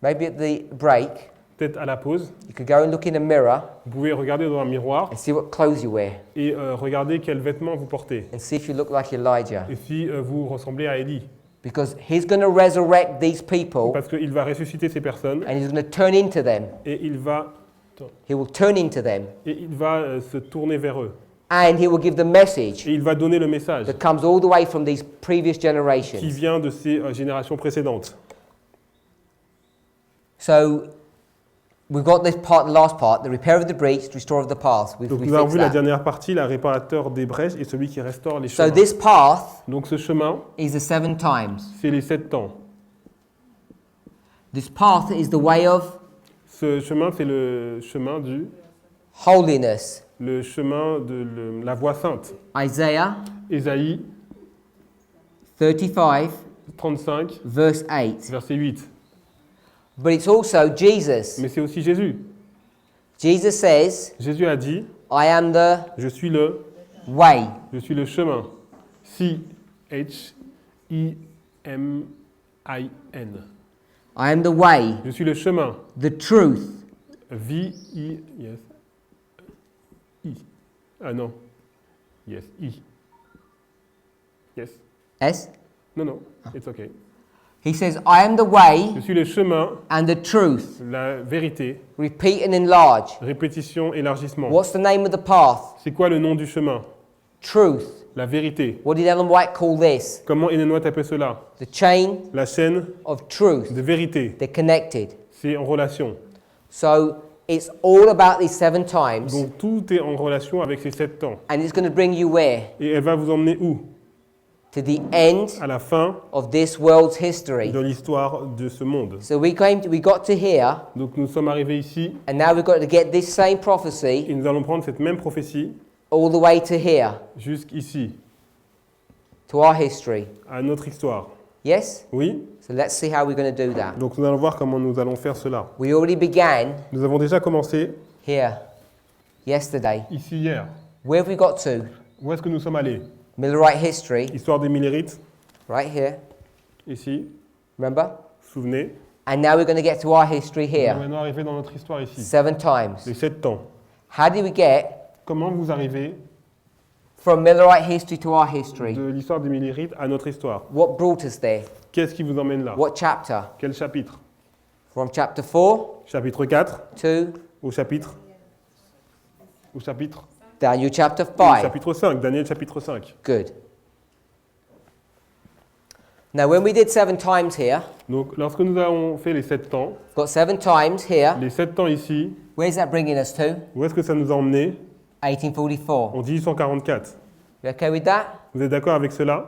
Maybe at the break, peut-être à la pause. You could go and look in a mirror Vous pouvez regarder dans un miroir and see what clothes you wear et regarder quels vêtements vous portez. and see if you look like Elijah. Et si vous ressemblez à Élie. Because he's going to resurrect these people Parce qu'il va ressusciter ces personnes and he's going to turn into them. et il va se tourner vers eux. And he will give the message Et il va donner le message that comes all the way from these previous qui generations. vient de ces générations précédentes. So we've got this part, the last part, the repair of the breach, the restore of the path. Donc We nous avons fixed vu la that. dernière partie, la réparateur des brèches et celui qui restaure les So chemins. this path Donc ce chemin, is the 7 times. c'est les 7 temps. This path is the way of Ce chemin, c'est le chemin holiness. le chemin de la voie sainte. Isaiah Ésaïe 35, 35, verse 8. verset 8. But it's also Jesus. Mais c'est aussi Jésus. Jesus says, Jésus a dit, I am the je suis le chemin. C-H-I-M-I-N. I am the way, Je suis le chemin. the truth, Yes. I. Ah non. Yes. I. Yes. S. Non. It's okay. He says, I am the way Je suis le chemin, and the truth. la vérité, Repeat and enlarge. répétition, élargissement. What's the name of the path? C'est quoi le nom du chemin? Truth. La vérité. What did Ellen White call this? Comment Ellen White appelle cela? The chain La chaîne of truth. de vérité. They're connected. C'est en relation. So it's all about these 7 times. Donc tout est en relation avec ces 7 temps. And it's going to bring you where? Et elle va vous emmener où? To the end À la fin of this world's history. de l'histoire de ce monde. So we got to here, Donc nous sommes arrivés ici and now we've got to get this same prophecy et nous allons prendre cette même prophétie all the way to here, jusqu'ici, to our history. à notre histoire. Yes? Oui? So let's see how we're going to do that. Donc nous allons voir comment nous allons faire cela. We already began Nous avons déjà commencé here yesterday. ici hier. Where have we got to? Où est-ce que nous sommes allés? Millerite history, Histoire des Millérites, right here. ici, Remember? vous vous souvenez? And now we're going to get to our history Nous allons here. maintenant arriver dans notre histoire ici. 7 times. Les 7 temps. How did we get Comment vous arrivez from Millerite history to our history? de l'histoire des Millérites à notre histoire? What brought us there? Qu'est-ce qui vous emmène là? What chapter? Quel chapitre? From chapter 4 Chapitre 4 to au chapitre Daniel chapter au 5. chapitre 5, Daniel chapitre 5. Good. Now, when we did 7 times here, Donc lorsque nous avons fait les 7 temps, got 7 times here, les 7 temps ici, where's that bringing us to? où est-ce que ça nous a emmené? 1844. En 1844. You okay with that? Vous êtes d'accord avec cela?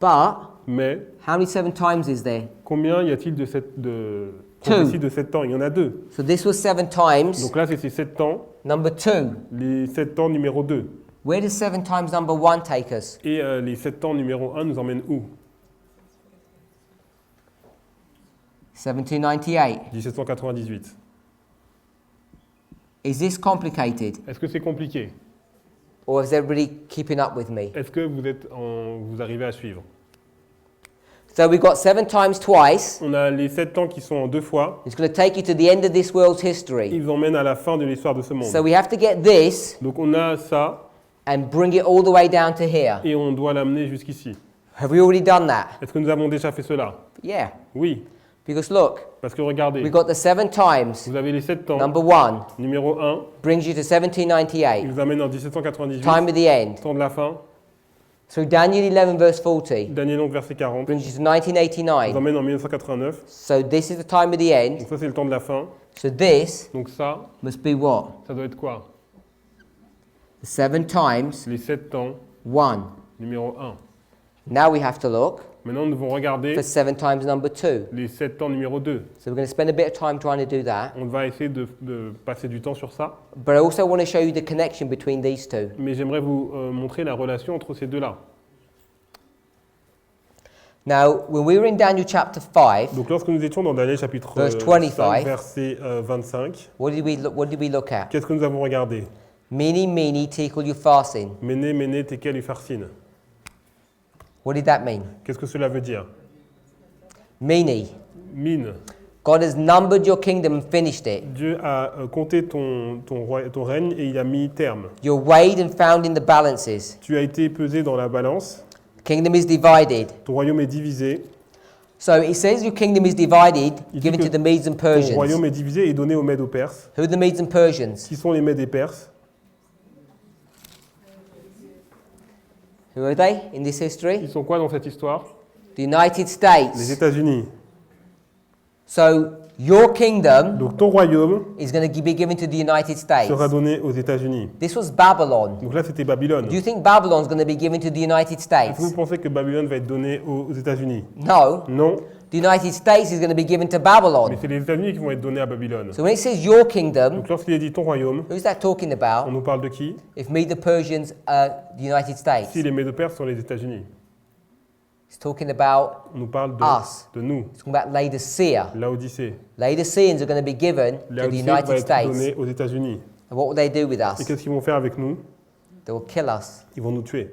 But Mais how many 7 times is there? combien y a-t-il de prophéties de 7 temps? Il y en a 2. So this was 7 times, Donc là, c'est ces 7 temps, number 2. les 7 temps numéro 2. Where does 7 times number 1 take us? Et les 7 temps numéro 1 nous emmènent où? 1798. 1798. Is this complicated? Est-ce que c'est compliqué? Or is everybody keeping up with me? Est-ce que vous arrivez à suivre? So we've got 7 times twice. On a les 7 temps qui sont en 2 fois. It's going to take you to the end of this world's history. Ils emmènent à la fin de l'histoire de ce monde. So we have to get this Donc on a ça and bring it all the way down to here. et on doit l'amener jusqu'ici. Have we already done that? Est-ce que nous avons déjà fait cela? Yeah. Oui. Because look, Parce que regardez, we got the 7 times. vous avez les 7 temps. Number 1 Numéro 1, brings you to il 1798, vous amène en 1798. time of the end. Temps de la fin. Through Daniel 11 verse 40, Daniel 11, verset 40. brings you to Il vous 1989. emmène en 1989. So this is the time of the end. Donc ça, c'est le temps de la fin. So this Donc ça must be what? doit être quoi? The 7 times Les 7 temps, 1. numéro 1. Now we have to look Maintenant, nous devons regarder for 7 times number 2. les 7 temps numéro 2. So we're going to spend a bit of time trying to do that. On va essayer de passer du temps sur ça. But I also want to show you the connection between these two. Mais j'aimerais vous montrer la relation entre ces deux-là. Now, when we were in Daniel chapter 5, Donc lorsque nous étions dans Daniel chapitre Verse 5, 25, verset 25, what did we look at? qu'est-ce que nous avons regardé? Mene, mene, tekel, upharsin. Méné, Méné, Tekel et Pharsine. What did that mean? Qu'est-ce que cela veut dire? Mene, Mine, God has numbered your kingdom and finished it. Dieu a compté ton règne et il a mis terme. You're weighed and found in the balances. Tu as été pesé dans la balance, The kingdom is divided. ton royaume est divisé. So it says your kingdom is divided, Il dit given que to the Medes and ton Persians. royaume est divisé et donné aux Mèdes aux Perses. Who are the Medes and Persians? Qui sont les Mèdes et Perses? Who are they in this history? Ils sont quoi dans cette histoire? The United Les States. États-Unis. So your kingdom Donc ton royaume is going to be given to the United States. sera donné aux États-Unis. This was Babylon. Donc là, c'était Babylone. Do you think Babylon's going to be given to the United Est-ce que vous States? pensez que Babylone va être donnée aux États-Unis? No. Non, The United States is going to be given to mais Babylon. c'est les États-Unis qui vont être donnés à Babylone. So when it says your kingdom, Donc lorsqu'il est dit ton royaume, who's that talking on about? nous parle de qui? If me, the Persians, are the United States. Si les Médo-Perses sont les États-Unis. It's talking about On nous parle us. de nous, It's talking about Laodicea. Laodicée. Laodiceans are going to be given to the Laodicée va United être States. donnée aux États-Unis. And what will they do with Et us? qu'est-ce qu'ils vont faire avec nous? They will kill us Ils vont nous tuer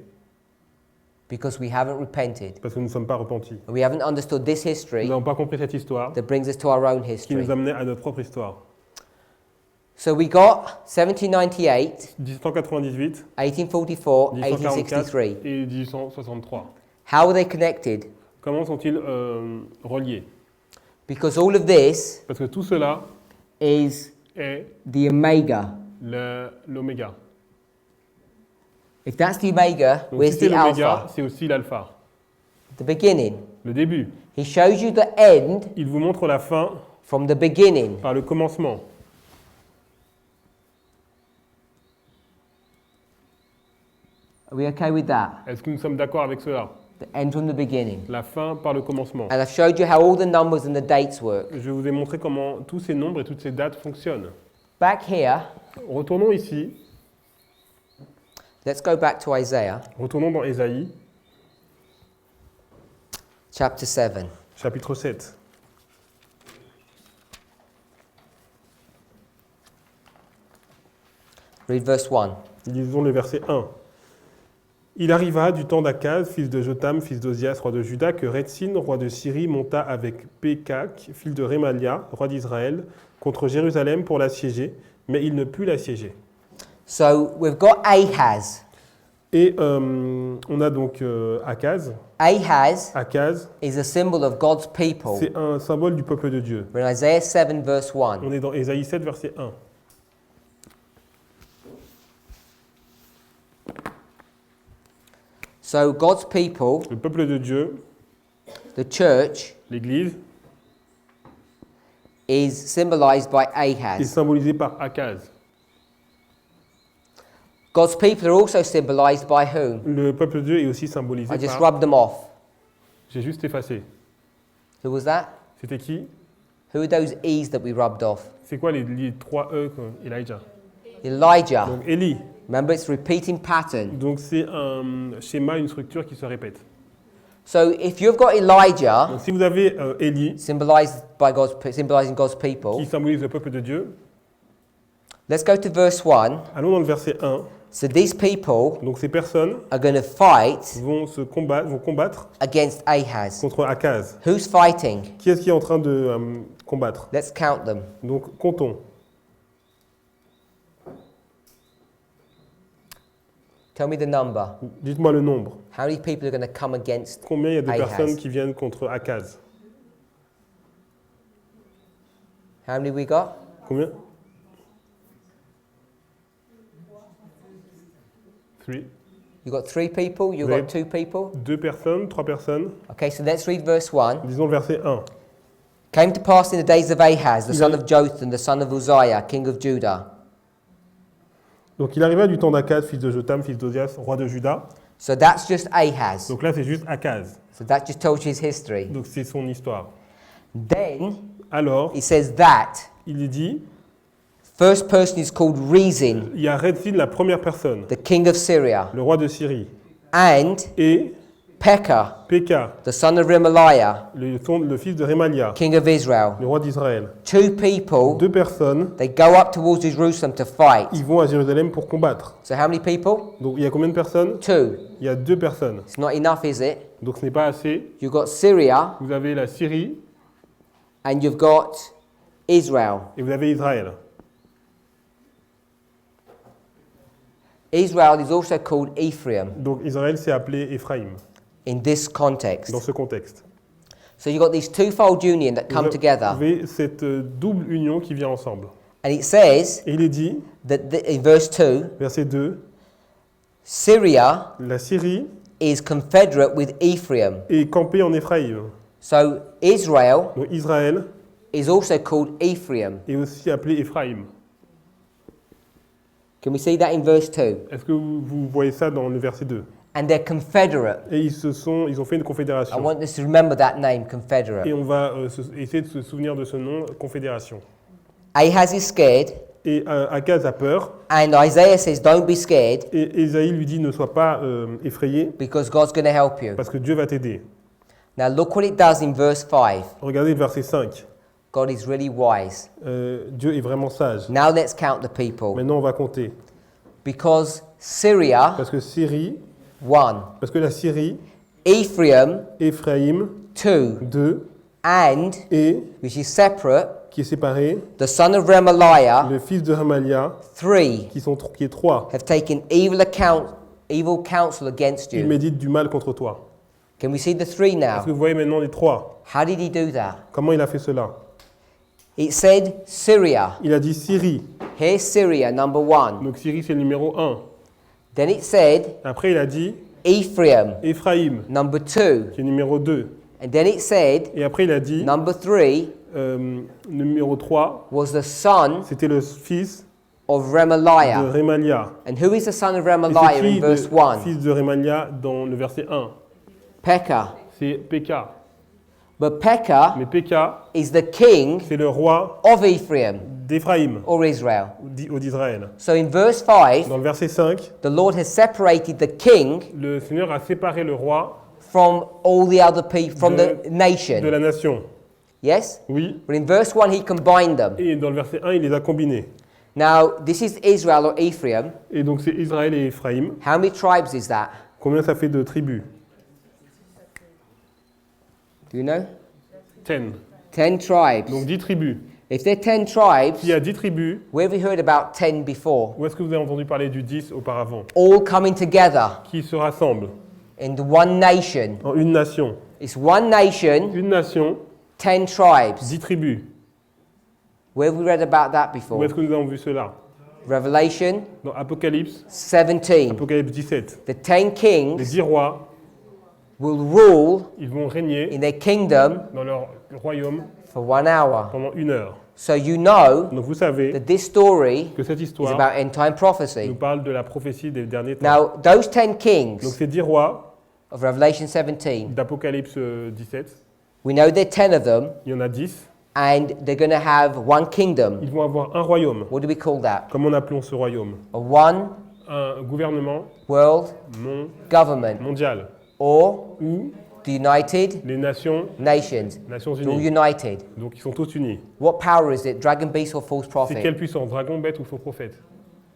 because we haven't repented. parce que nous ne sommes pas repentis. We haven't understood this Nous history n'avons pas compris cette histoire that brings us to our own qui history. nous amenait à notre propre histoire. So we got 1798, 1798, 1844, 1844 1863. et 1863. How are they connected? Comment sont-ils reliés? Because all of this Parce que tout cela is est the omega. l'oméga. If that's the omega, Donc where's si c'est the l'oméga, alpha? c'est aussi l'alpha. The beginning. Le début. He shows you the end Il vous montre la fin from the beginning. par le commencement. Are we okay with that? Est-ce que nous sommes d'accord avec cela? The end from the beginning. La fin par le commencement. And I've showed you how all the numbers and the dates work. Je vous ai montré comment tous ces nombres et toutes ces dates fonctionnent. Back here, Retournons ici. let's go back to Isaiah Retournons dans Ésaïe, chapter 7. chapitre 7. Read verse 1. Lisons le verset 1. Il arriva du temps d'Akaz, fils de Jotam, fils d'Ozias, roi de Juda, que Retsin, roi de Syrie, monta avec Pékak, fils de Rémalia, roi d'Israël, contre Jérusalem pour l'assiéger, mais il ne put l'assiéger. So we've got Ahaz. Et on a donc Akaz. Ahaz Akaz, is a symbol of God's people. c'est un symbole du peuple de Dieu. We're in Isaiah 7, verse 1. On est dans Ésaïe 7, verset 1. So God's people, Le peuple de Dieu, the church, l'Église, is symbolized by est Ahaz. symbolisé par Akaz. God's people are also symbolized by whom? Le peuple de Dieu est aussi symbolisé I just par... rubbed them off. J'ai juste effacé. Who was that? C'était qui? Who are those E's that we rubbed off? C'est quoi les 3 E Elijah? Elijah. Donc Élie. Remember, it's repeating pattern. Donc c'est un schéma, une structure qui se répète. So if you've got Elijah, Donc si vous avez Élie, symbolizing God's qui people, symbolise le peuple de Dieu, let's go to verse 1. allons dans le verset 1. So these people Donc ces personnes are going to fight vont combattre against Ahaz. contre Akaz. Who's fighting? Qui est-ce qui est en train de combattre? Let's count them. Donc comptons. Tell me the number. Dites-moi le nombre. How many people are going to come against Combien il y a de Ahaz. personnes qui viennent contre Akaz? How many we got? Combien? 3. You got 3 people? You Right. got 2 people? 2 personnes, 3 personnes. Okay, so let's read verse 1. Disons le verset 1. Came to pass in the days of Ahaz, the Il son a- of Jotham, the son of Uzziah, king of Judah. Donc il arriva du temps d'Akaz, fils de Jotam, fils d'Ozias, roi de Juda. So that's just Ahaz. Donc là c'est juste Akaz. So that just tells you his history. Donc c'est son histoire. Then Alors, he says that il est dit, first person is called Rezin, il y a Retsin, la première personne, the king of Syria, le roi de Syrie, and et Pekah, Péka, the son of Remaliah, le fils de Rémalia, king of Israel. le roi d'Israël. 2 people, 2 personnes, they go up towards Jerusalem to fight. ils vont à Jérusalem pour combattre. So how many people? Donc il y a combien de personnes? 2. Il y a 2 personnes. It's not enough, is it? Donc ce n'est pas assez. You've got Syria Vous avez la Syrie and you've got Israel. Et vous avez Israël. Israel is also called Ephraim Donc Israël s'est appelé Éphraïm in this context. dans ce contexte. So you've got this twofold union that come Vous together. avez cette double union qui vient ensemble. And it says Et il est dit, that in verse 2, verset 2, Syria la Syrie is confederate with Ephraim. est campée en Éphraïm. So Israel Donc Israël is also called Ephraim. est aussi appelé Éphraïm. Can we see that in verse 2? Est-ce que vous voyez ça dans le verset 2? And they're confederate. Et ils ont fait une I confédération. want us to remember that name, confederate. Et on va essayer de se souvenir de ce nom, confédération. Ahaz is scared, Et Akaz a peur, and Isaiah says, don't be scared, et Ésaïe lui dit ne sois pas effrayé, because God's going to help you. parce que Dieu va t'aider. Now look what it does in verse 5. Regardez le verset 5. God is really wise. Dieu est vraiment sage. Now let's count the people. Maintenant on va compter. Because Syria, Parce que Syrie, 1. parce que la Syrie, Ephraim, Éphraïm, 2. 2, And, et, which is separate, qui est séparé, the son of Remaliah, le fils de Ramalia, 3, qui est 3. have taken evil counsel against Il you. médite du mal contre toi. Can we see the 3 Est-ce now? que vous voyez maintenant les 3? How did he do that? Comment il a fait cela? It said Syria. Il a dit Syrie. Here's Syria, number 1. Donc Syrie c'est le numéro 1. Then it said Après il a dit Ephraim, Éphraïm, number 2. qui est numéro 2. And then it said Et après il a dit number 3 numéro 3, was the son c'était le fils of de Remaliah. Remalia. And who is the son of Et Remaliah c'est qui in verse le 1? fils de Remalia dans le verset 1? Pekah. C'est Péka. But Pekah Mais Péka, is the king c'est le roi of Ephraim d'Éphraïm, or Israel. ou d'Israël. So in verse 5, Dans le verset 5, the Lord has separated the king le Seigneur a séparé le roi from all the other people, from de the nation. la nation. Yes? Oui. But in verse 1, he combined them. Et dans le verset 1, il les a combinés. Now, this is Israel or Ephraim. Et donc c'est Israël et Éphraïm. How many tribes is that? Combien ça fait de tribus? Do you know? 10. 10 tribes. Donc 10 tribus. If there are 10 tribes, S'il y a 10 tribus, where have we heard about 10 before? où est-ce que vous avez entendu parler du 10 auparavant? All coming together Qui se rassemblent in the one nation. en une nation. It's one nation, Une nation, 10 tribes. 10 tribus. Where have we read about that Où before? est-ce que nous avons vu cela? Revelation Dans Apocalypse, 17. Apocalypse 17. The 10 Les kings 10 rois, will rule ils vont régner in their kingdom dans leur royaume for 1 hour. pendant 1 heure. So you know Donc vous savez that this story que cette is histoire about end time nous prophecy. parle de la prophétie des derniers temps. Now, those 10 Donc kings ces 10 rois of Revelation 17, d'Apocalypse 17, we know there are 10 of them, il y en a 10, and they're going to have one kingdom. ils vont avoir un royaume. What do we call that? Comment appelons ce royaume? A one Un gouvernement world government, mondial or où the United les nations Nations. Nations They're all Unies. united. Donc ils sont tous unis. What power is it? Dragon, beast, or false C'est prophet? quelle puissance? Dragon, bête ou faux prophète?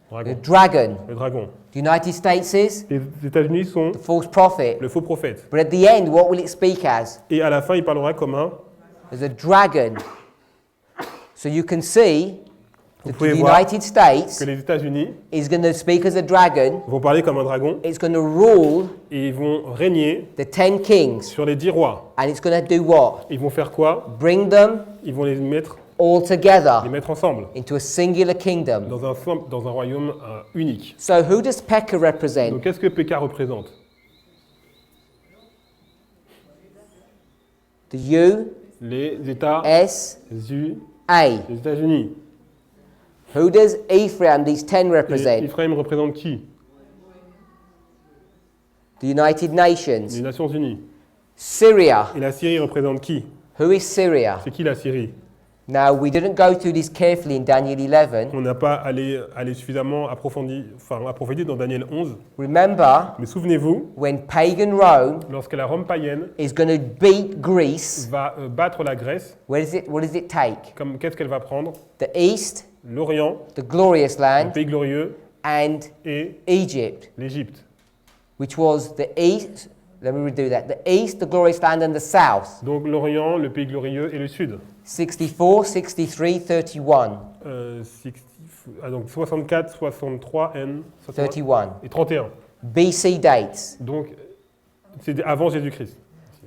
The Dragon. dragon. Le dragon. The United States is Les États-Unis sont the false prophet. le faux prophète. But at the end, what will it speak as? Et à la fin, il parlera comme un. As a dragon. So you can see Vous that pouvez the voir United States que les États-Unis is going to speak as a dragon. vont parler comme un dragon It's going to rule et ils vont régner the 10 kings. sur les 10 rois. And it's going to do what? Ils vont faire quoi? Bring them Ils vont les mettre all les mettre ensemble into a singular kingdom. dans un royaume unique. So who does Pekah represent? Donc qu'est-ce que Péka représente? The U, Les États S, les A. États-Unis. Who does Ephraim, these 10 Et represent? Ephraim représente qui? The United Nations. Les Nations Unies. Syria. Et la Syrie représente qui? Who is Syria? C'est qui la Syrie? Now, we didn't go through this carefully in Daniel 11. On n'a pas allé suffisamment approfondi dans Daniel 11. Remember, Mais souvenez-vous, when pagan Rome lorsque la Rome païenne is going to beat Greece, va battre la Grèce, what does it take? qu'est-ce qu'elle va prendre? The East, L'Orient, the glorious le land, pays glorieux, and et Egypt, l'Égypte. which was the Let me redo that. The east, the glorious land, and the south. Donc l'Orient, le pays glorieux et le Sud. 64, 63, 31. 60, donc 64, 63 and 31. et 31. BC dates. Donc c'est avant Jésus-Christ.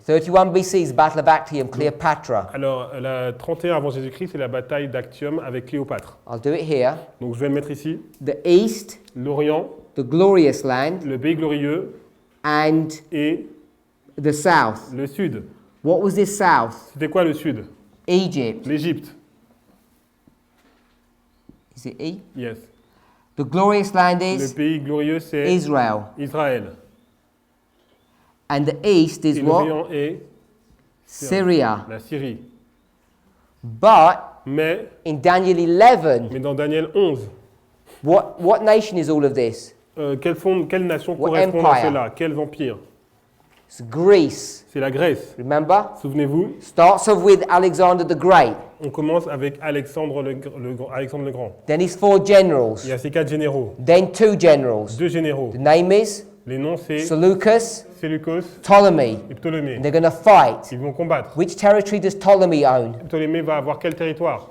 31 BC is the Battle of Actium, Cleopatra. Alors la 31 avant Jésus-Christ, c'est la bataille d'Actium avec Cléopâtre. I'll do it here. Donc je vais le mettre ici. The east, L'Orient, the glorious land, le pays glorieux and et the south. le Sud. What was this south? C'était quoi le Sud? Egypt. L'Égypte. Is it E? Yes. The glorious land Le is pays glorieux, c'est Israel. Israël. And the east is Et what? l'Orient est Syria. la Syrie. But Mais in Daniel 11, dans Daniel 11, what nation is all of this? quelle nation What correspond à empire? cela? Quels empires? It's Greece. C'est la Grèce. Remember? Souvenez-vous, Starts off with Alexander the Great. on commence avec Alexandre le Grand. Then his 4 generals. Il y a ces 4 généraux. Then 2 generals. 2 généraux. The name is Les noms, c'est Seleucus, Séleucos Ptolemy. et Ptolémée. And they're going to fight. Ils vont combattre. Which territory does Ptolemy own? Ptolémée va avoir quel territoire?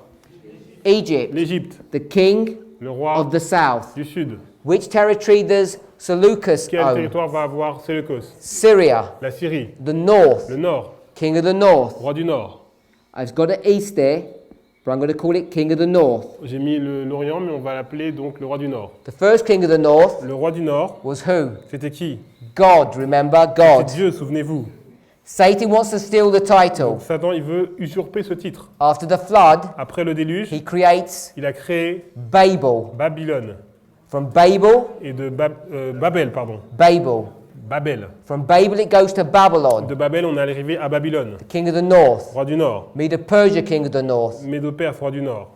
Egypt. L'Égypte, The king le roi of the south. du Sud. Which territory does Seleucus Quel own? territoire va avoir Séleucos? Syria. La Syrie, The north. le Nord, King of the north. roi du Nord. I've got an east there, but I'm going to call it king of the north. J'ai mis l'Orient, mais on va l'appeler donc le roi du Nord. The first king of the north Le roi du Nord, was who? c'était qui? God, remember? C'est God. Dieu, souvenez-vous. Satan wants to steal the title. Donc Satan, il veut usurper ce titre. After the flood, Après le déluge, he creates il a créé Babel. Babylone. From Babel, Et de Babel, pardon. Babel. Babel. From Babel, it goes to Babylon, De Babel, on est arrivé à Babylone. king of the north. Roi du Nord. Medo-Persia, king of the north. Médo-Perse, roi du Nord.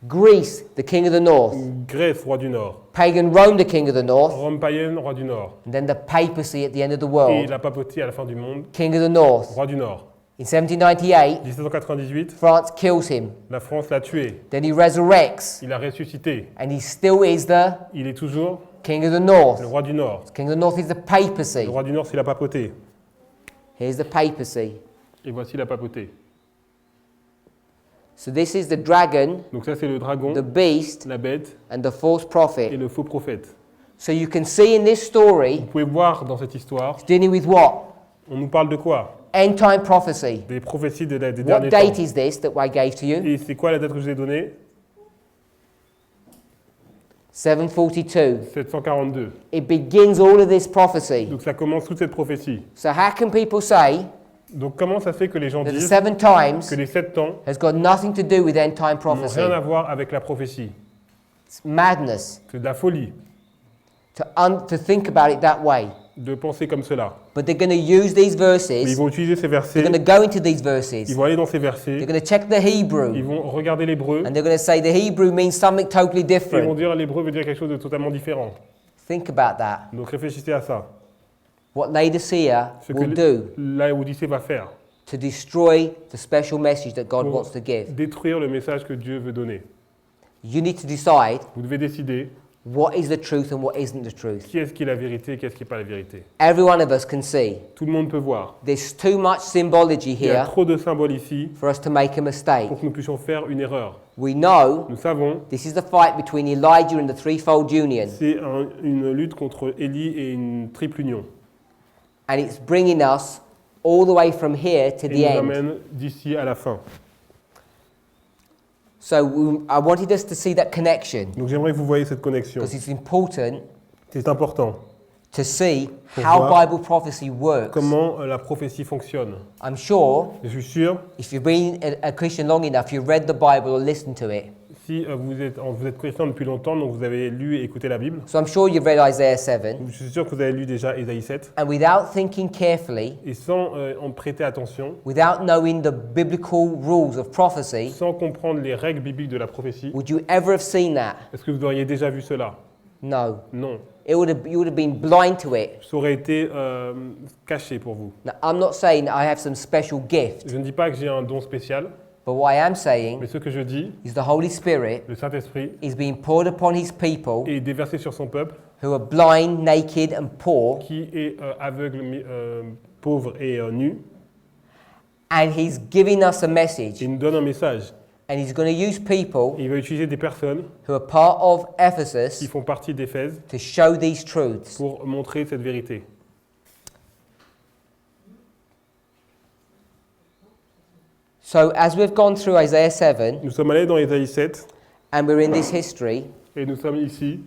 Greece, the king of the north. Grèce, roi du Nord. Pagan Rome, the king of the north. Rome païenne, roi du Nord. And then the papacy at the end of the Et world, la papauté à la fin du monde, king of the north. roi du Nord. In 1798, 1798, France kills him. la France l'a tué. Then he resurrects, Il a ressuscité. and he still is the Il est toujours king of the north. le roi du Nord. King of the north is the papacy. Le roi du Nord, c'est la papauté. Here's the papacy. Et voici la papauté. So this is the dragon, Donc ça, c'est le dragon, the beast, la bête and the false et prophet. le faux prophète. So you can see in this story, Vous pouvez voir dans cette histoire, it's dealing with what? on nous parle de quoi? End time prophecy. Des prophéties des What derniers date temps. is this that I gave to you? Et c'est quoi la date que je vous ai donnée? 742. 742. It begins all of this prophecy. Donc ça commence toute cette prophétie. So how can people say Donc comment ça se fait que les gens that the disent 7 times que les 7 temps has got nothing to do with end time n'ont prophecy? rien à voir avec la prophétie? It's madness C'est de la folie to think about it that way. de penser comme cela. But they're going to use these Mais ils verses. vont utiliser ces They're versets, going to go into these ils verses. vont aller dans ces They're versets, going to check the ils Hebrew. vont regarder l'hébreu, And they're going to say the Hebrew means something totally et ils vont different. dire l'hébreu veut dire quelque chose de totalement différent. Think about that. Donc réfléchissez à ça. What Laodicea Ce que will do la Odyssée va faire to destroy the special message that God pour wants to give. détruire le message que Dieu veut donner. You need to decide Vous devez décider what is the truth and what isn't the truth. qui est-ce qui est la vérité et qui est-ce qui n'est pas la vérité. Every one of us can see Tout le monde peut voir. there's too much symbology Il y a here trop de symboles ici for us to make a mistake. pour que nous puissions faire une erreur. We know Nous savons, this is the fight between Elijah and the threefold union, c'est une lutte contre Élie et une triple union. and it's bringing us all the way from here to Et the nous end. amène d'ici à la fin. So I wanted us to see that connection Donc j'aimerais que vous voyez cette connexion. because it's important C'est important. to see Pour how voir Bible prophecy works. Comment la prophétie fonctionne. I'm sure Je suis sûr, if you've been a Christian long enough, you've read the Bible or listened to it. si vous êtes chrétien depuis longtemps, donc vous avez lu et écouté la Bible, So I'm sure you've read Isaiah 7. je suis sûr que vous avez lu déjà Ésaïe 7, And without thinking carefully, et sans en prêter attention, without knowing the biblical rules of prophecy, sans comprendre les règles bibliques de la prophétie, would you ever have seen that? est-ce que vous auriez déjà vu cela? No. Non. You would have been blind to it. Ça aurait été caché pour vous. Now, I'm not saying that I have some special gift, Je ne dis pas que j'ai un don spécial, but what I am saying mais ce que je dis, is the Holy Spirit le Saint-Esprit is being poured upon His people est déversé sur son peuple who are blind, naked, and poor, qui est aveugle, pauvre et nu. and he's giving us a message. Il nous donne un message. And he's going to use people Il va utiliser des personnes who are part of qui Ephesus font partie d'Éphèse to show these truths. pour montrer cette vérité. So, as we've gone through Isaiah 7, Nous sommes allés dans Ésaïe 7 and we're in this history, et nous sommes ici.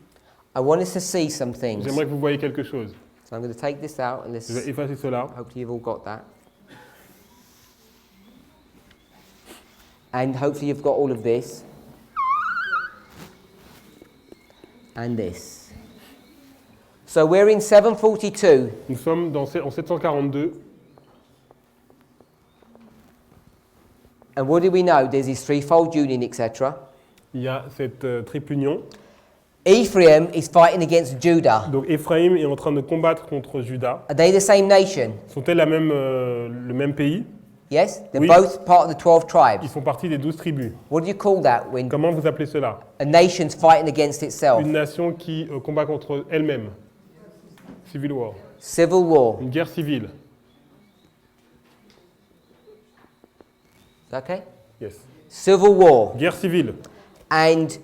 I want us to see some things. J'aimerais que vous voyiez quelque chose. So I'm going to take this out, and Je vais effacer cela. hopefully you've all got that. And hopefully you've got all of this. And this. So we're in 742. Nous sommes en 742. And what do we know? There's this threefold union, etc. Il y a cette triple union. Ephraim is fighting against Judah. Donc Éphraïm est en train de combattre contre Juda. Are they the same nation? Sont-elles le même pays? Yes? They're Oui. both part of the 12 Ils tribes. font partie des 12 tribus. What do you call that when Comment vous appelez cela? a nation's fighting against itself? Une nation qui combat contre elle-même. Civil war. Civil war. Une guerre civile. Okay? Yes. Civil war. Guerre civile. And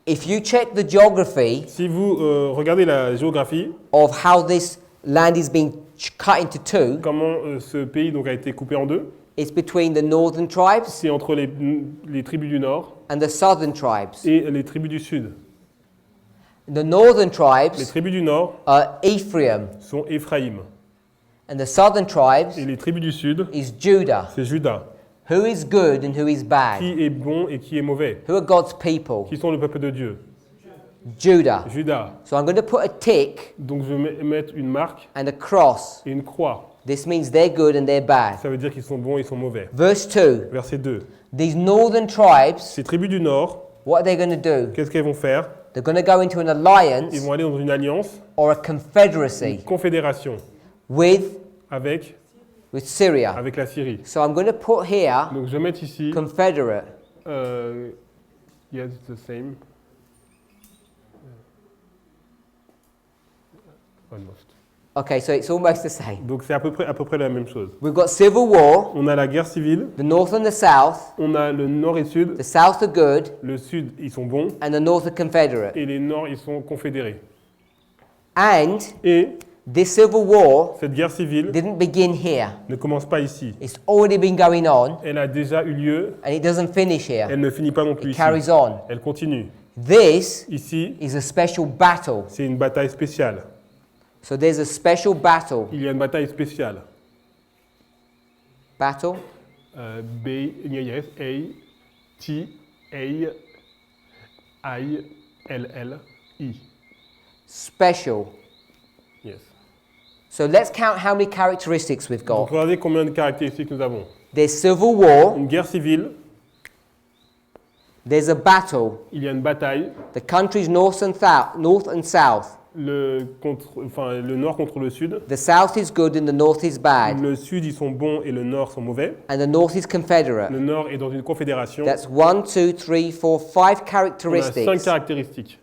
if you check the geography Si vous regardez la géographie, of how this land is being cut into two, comment ce pays donc a été coupé en deux, it's between the northern tribes c'est entre les tribus du nord and the southern tribes. et les tribus du sud. The northern Les tribes tribus du nord are Ephraim, sont Éphraïm and the southern tribes et les tribus du sud, is Judah. c'est Juda. Who is good and who is bad? Qui est bon et qui est mauvais? Who are God's people? Qui sont le peuple de Dieu? Judah. Juda. So I'm going to put a tick Donc je vais mettre une marque and a cross. et une croix. This means they're good and they're bad. Ça veut dire qu'ils sont bons et ils sont mauvais. Verse 2. Verset 2. These northern tribes, Ces tribus du nord, what are they going to do? qu'est-ce qu'elles vont faire? They're going to go into an Ils alliance vont aller dans une alliance, or a confederacy une confédération with avec Syria. la Syrie. So I'm going to put here Donc je vais mettre ici, confederate. yes, it's the same. Almost. Okay, so it's almost the same. Donc c'est à peu près la même chose. We've got civil war, On a la guerre civile, the north and the south. on a le nord et sud. The south are good Le sud, ils sont bons, and the north are confederate. et les nord, ils sont confédérés. And Et this civil war cette guerre civile didn't begin here. ne commence pas ici. It's already been going on Elle a déjà eu lieu, and it doesn't finish here. elle ne finit pas non plus It ici. carries on. Elle continue. This Ici, is a special battle. c'est une bataille spéciale. So there's a special battle. Il y a une bataille spéciale. Battle? B-A-T-A-I-L-L-I. Special. Yes. So let's count how many characteristics we've Donc got. regardez combien de caractéristiques nous avons. There's civil war, Une guerre civile, there's a battle. il y a une bataille, The countries north and south. le nord contre le sud. The south is good and the north is bad. Le sud, ils sont bons et le nord sont mauvais. And the north is confederate. Le nord est dans une confédération. That's 1, 2, 3, 4, 5 On a 5 characteristics. caractéristiques.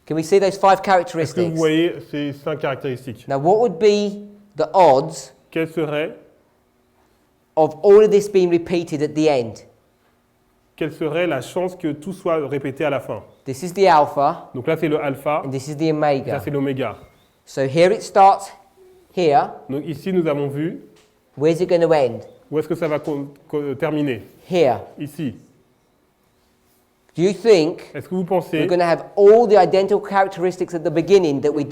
Can we see those 5 Est-ce que vous characteristics? voyez ces 5 caractéristiques? Now, what would be the odds Quelles seraient of all of this being repeated at the end? Quelle serait la chance que tout soit répété à la fin? This is the alpha Donc là, c'est le alpha, and this is the là, omega. c'est l'oméga. So here it starts here. Donc ici, nous avons vu Where's it going to end? où est-ce que ça va terminer. Here. Ici. Do you think Est-ce que vous we're pensez going to have all the identical characteristics at the beginning that we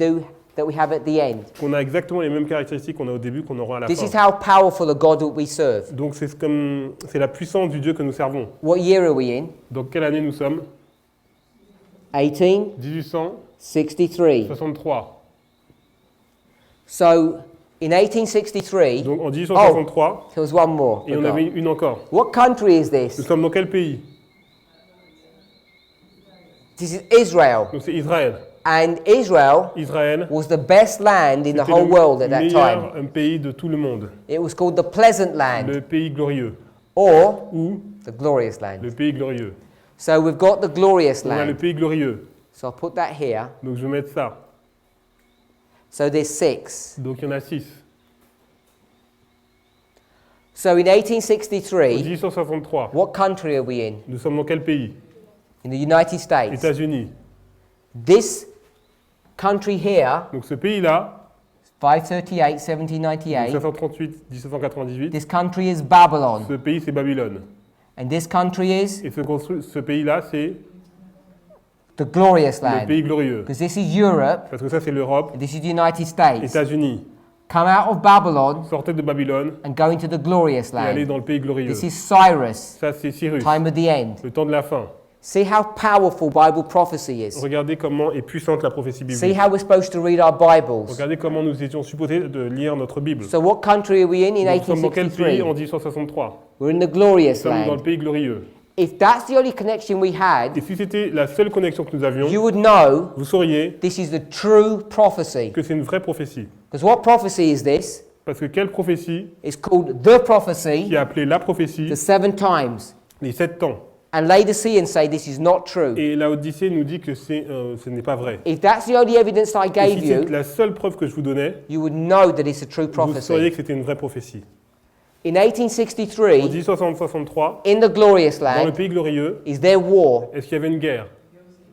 have at the end? qu'on a exactement les mêmes caractéristiques qu'on a au début qu'on aura à la This is fin? how powerful the God that we serve. Donc c'est la puissance du Dieu que nous servons. What year are we in? Donc quelle année nous sommes? 1863. 1863. So in 1863, Donc en 1863, there was one more. et on avait une encore. What country is Nous this? sommes dans quel pays? This is Israel. Donc c'est Israël. And Israel Israël, was the best land in the c'était whole world at that time. un pays de tout le monde. It was called the pleasant land Le pays glorieux. or Ou the glorious land. le pays glorieux. So we've got the glorious On a le land. pays glorieux. So I'll put that here. Donc je vais mettre ça. So there's 6. Donc il y en a 6. So in En 1863, 1863, what country are we in? nous sommes dans quel pays? In the United States. États-Unis. This country here, Donc ce pays-là, 538, 1798, 1738, 1798, this country is Babylon. ce pays c'est Babylone. And this country is Et ce pays-là c'est the glorious le land. pays glorieux. Because this is Europe, Parce que ça c'est l'Europe, and this is the United States. États-Unis. Come out of Babylon Sortez de Babylone and go into the glorious et allez land. dans le pays glorieux. This is Cyrus, Ça c'est Cyrus, time of the end. le temps de la fin. See how powerful Bible prophecy is. Regardez comment est puissante la prophétie See biblique. how we're supposed to read our Bibles. Regardez comment nous étions supposés de lire notre Bible. So what country are we in Nous sommes dans quel pays 1863? en 1863? We're in the Nous glorious sommes dans le land. pays glorieux. If that's the only connection we had, Et si c'était la seule connexion que nous avions, you would know vous sauriez this is the true prophecy. que c'est une vraie prophétie. Because what prophecy is this? Parce que quelle prophétie It's called the qui prophecy est appelée la prophétie the 7 times. les 7 temps? And Laodiceans say this is not true. Et la Odyssée nous dit que ce n'est pas vrai. If that's the only evidence I Et gave si c'est you, la seule preuve que je vous donnais, you would know that it's a true vous sauriez prophecy. que c'était une vraie prophétie. In En 1863, 1863, in the glorious dans le land, pays glorieux, is there war? est-ce qu'il y avait une guerre?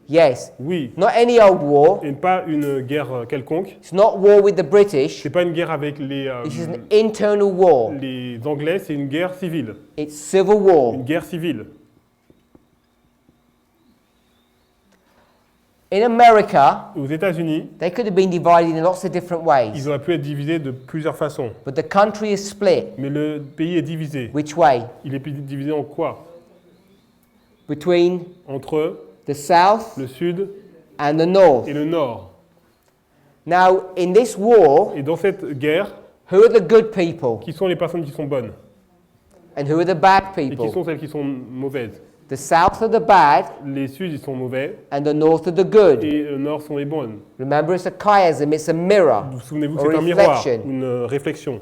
Yes. Oui. Not any old war. Et pas une guerre quelconque. It's not war with the British. C'est pas une guerre avec les This is an internal war. Anglais, c'est une guerre civile. It's civil war. Une guerre civile. In America, Aux États-Unis, they could have been divided in lots of different ways. ils auraient pu être divisés de plusieurs façons. But the country is split. Mais le pays est divisé. Which way? Il est divisé en quoi? Between Entre the south le sud and the north. et le nord. Now, in this war, Et dans cette guerre, who are the good people qui sont les personnes qui sont bonnes? and who are the bad Et qui people? sont celles qui sont mauvaises? The south are the bad Les sud, ils sont mauvais. and the north are the good. Et le nord sont les bonnes. Remember, it's a chiasm, it's a mirror. Vous souvenez-vous que Or c'est un miroir, reflection. une réflexion.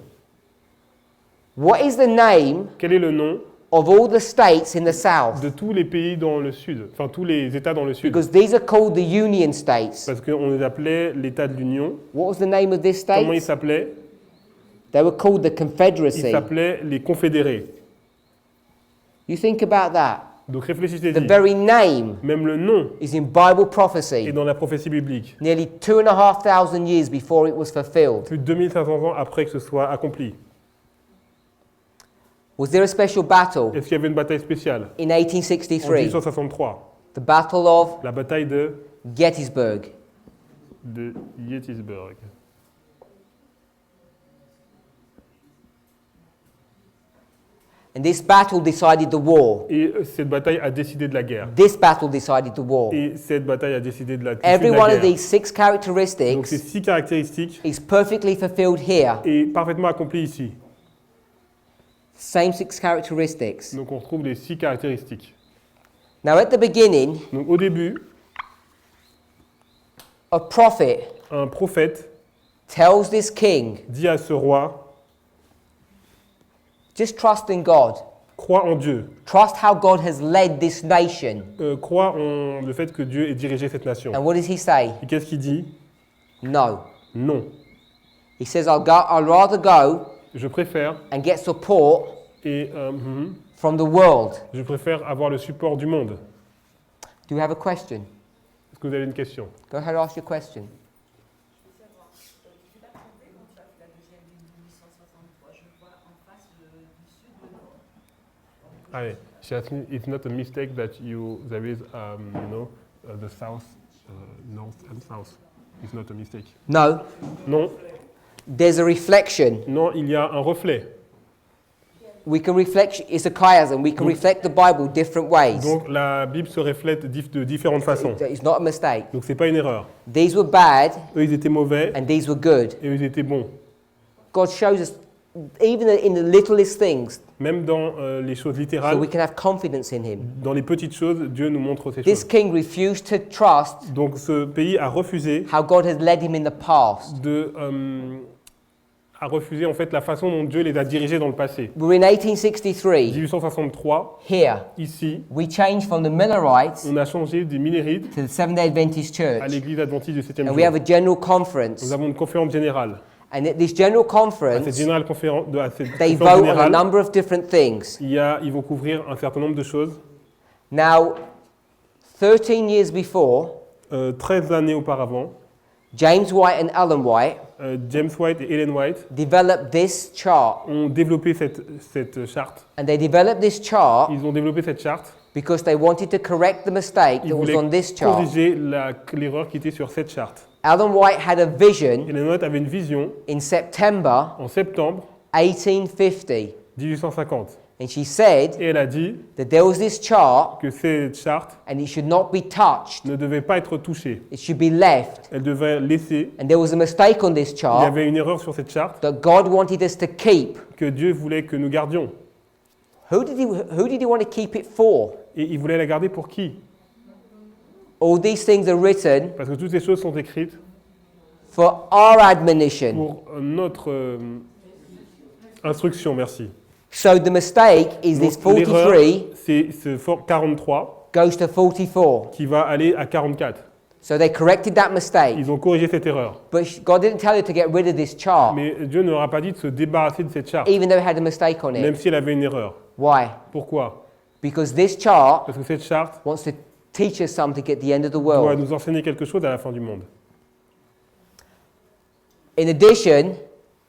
What is the name Quel est le nom of all the states in the south? de tous les pays dans le sud? Enfin, tous les États dans le sud. Because these are called the Union States. Parce qu'on les appelait l'État de l'Union. What was the name of this Comment ils state? s'appelaient? They were called the Ils Confederacy. s'appelaient les Confédérés. You think about that. Donc The réfléchissez-y. very name Même le nom is in Bible est prophecy. dans la prophétie biblique. Nearly 2,500 years before it was fulfilled. Plus de 2500 ans après que ce soit accompli. Was there a special battle Est-ce qu'il y avait une bataille spéciale? in En 1863? 1863. The Battle of La bataille de Gettysburg. Gettysburg. And this battle decided the war. Et cette bataille a décidé de la guerre. This battle decided the war. Et cette bataille a décidé de la, Every de la one of guerre. these 6 Donc ces characteristics 6 caractéristiques is perfectly fulfilled here. est parfaitement accompli ici. Same 6 characteristics. Donc on retrouve les 6 caractéristiques. Now at the beginning, Donc au début, a prophet un prophète tells this king, dit à ce roi, just trust in God. crois en Dieu, Trust how God has led this nation. crois en le fait que Dieu ait dirigé cette nation. And what does he say? Et qu'est-ce qu'il dit? No. Non. He says, I'd rather go Je préfère, and get support et from the world. je préfère avoir le support du monde. Do you have a question? Est-ce que vous avez une question? Go ahead and ask your question. Ah, oui. She asked me, it's not a mistake that there is, the south, north and south. It's not a mistake. No. Non, There's a reflection. non, il y a un reflet. We can reflect, it's a chiasm. We can reflect the Bible different ways. Donc la Bible se reflète de différentes façons. It's not a mistake. Donc c'est pas une erreur. These were bad Eux, ils étaient mauvais and these were good. et eux, ils étaient bons. God shows us, even in the littlest things, Même dans les choses so littérales, we can have confidence in Him. dans les petites choses, Dieu nous montre ces This choses. king refused to trust Donc ce pays a refusé how God has led him in the past. de a refusé en fait la façon dont Dieu les a dirigés dans le passé. We're in 1863. 1863, Here, ici, we changed from the Millerites on a changé des Millérites to the Seventh-day Adventist à Church. l'église adventiste du 7e And jour. we have a general Nous conference. avons une conférence générale. And at this general À cette conference, générale conférence, à cette they conférence vote on a générale, number of different things. ils vont couvrir un certain nombre de choses. Now, 13 years before, 13 années auparavant, James White and Ellen White James White et Ellen White developed this chart. ont développé cette charte. And they developed this chart Ils ont développé cette charte. because they wanted to correct the mistake Ils that was on voulaient this chart. corriger l'erreur qui était sur cette charte. Ellen White had a vision Ellen White avait une vision in September en septembre 1850. 1850. And she said Et elle a dit that there was this chart que cette charte and it should not be touched. ne devait pas être touchée. It should be left. Elle devait laisser. And there was a mistake on this Il y chart avait une erreur sur cette charte that God wanted us to keep. que Dieu voulait que nous gardions. Who did he want to keep it for? Et il voulait la garder pour qui? All these things are written Parce que toutes ces choses sont écrites for our admonition. pour notre instruction, merci. So the mistake is this Donc, l'erreur, 43 c'est ce 43 goes to 44. qui va aller à 44. So they corrected that mistake. Ils ont corrigé cette erreur. But God didn't tell you to get rid of this chart, Mais Dieu ne leur a pas dit de se débarrasser de cette charte, even though it had a mistake on même it. si elle avait une erreur. Why? Pourquoi? Because this chart Parce que cette charte wants to teach us something at the end of the doit world. nous enseigner quelque chose à la fin du monde. In addition,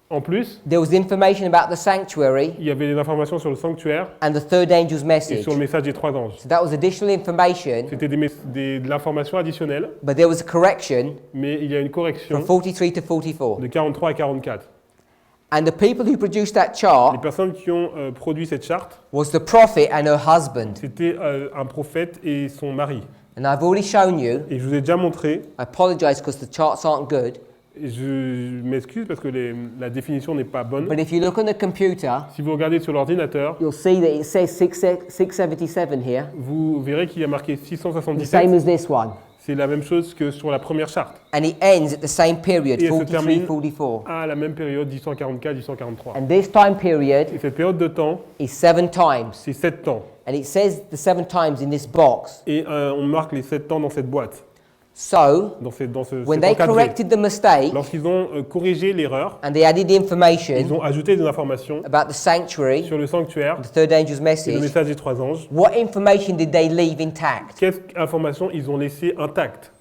En plus, there was information about the sanctuary il y avait des informations sur le sanctuaire and the third angel's et message. sur le message des 3 anges. So that was additional information, C'était de l'information additionnelle, but there was a correction mais il y a une correction from 43 to 44. de 43 à 44. And the people who produced that Les chart personnes qui ont produit cette charte, was the prophet and her husband. c'était un prophète et son mari. And I've already shown you, Et je vous ai déjà montré, I apologize because the charts aren't good, et je m'excuse parce que la définition n'est pas bonne. but if you look on the computer, Si vous regardez sur l'ordinateur, you'll see that it says 677 here, vous verrez qu'il y a marqué the same 677. as this one. C'est la même chose que sur la première charte. And it ends at the same period, Et elle se termine 43-44. à la même période, 1844-1843. And this time period Et cette période de temps, is 7 times. c'est 7 temps. And it says the 7 times in this box. Et on marque les 7 temps dans cette boîte, So, dans ce when cet they encadré. corrected the mistake Lorsqu'ils ont corrigé l'erreur, and they added the ils information ont ajouté des informations about the sanctuary, sur le sanctuaire the third angel's et le message, message des 3 anges. what information did they leave intact? Quelles informations ils ont laissé intactes?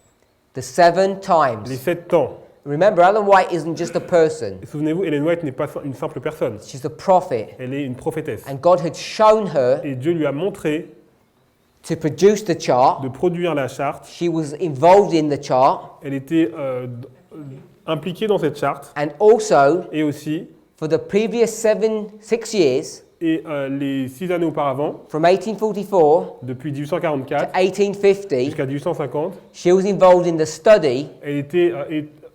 The 7 Les times. 7 temps. Remember, Ellen White isn't just a person. Et souvenez-vous, Ellen White n'est pas une simple personne. She's a prophet. Elle est une prophétesse. And God had shown her Et Dieu lui a montré to produce the chart. de produire la charte. She was involved in the chart. Elle était impliquée dans cette charte. And also, Et aussi, for the previous 6 years, et les 6 années auparavant, from 1844 depuis to 1844 1850, jusqu'à 1850, she was involved in the study elle était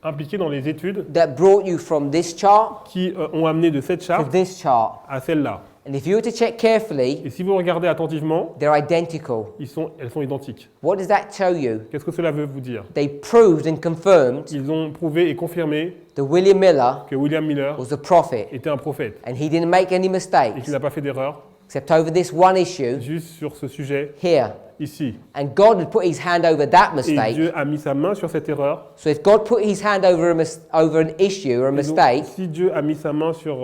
impliquée dans les études that brought you from this chart qui ont amené de cette to charte this chart. à celle-là. And if you were to check carefully, Et si vous regardez attentivement, they're identical. elles sont identiques. What does that tell you? Qu'est-ce que cela veut vous dire? They proved and confirmed Ils ont prouvé et confirmé that William Miller que William Miller was a prophet était un prophète and he didn't make any et mistakes qu'il n'a pas fait d'erreur, except over this one issue juste sur ce sujet here. ici. And God had put his hand over that Et mistake. Dieu a mis sa main sur cette erreur. So if God put his hand over over an issue or a Et donc, mistake, si Dieu a mis sa main sur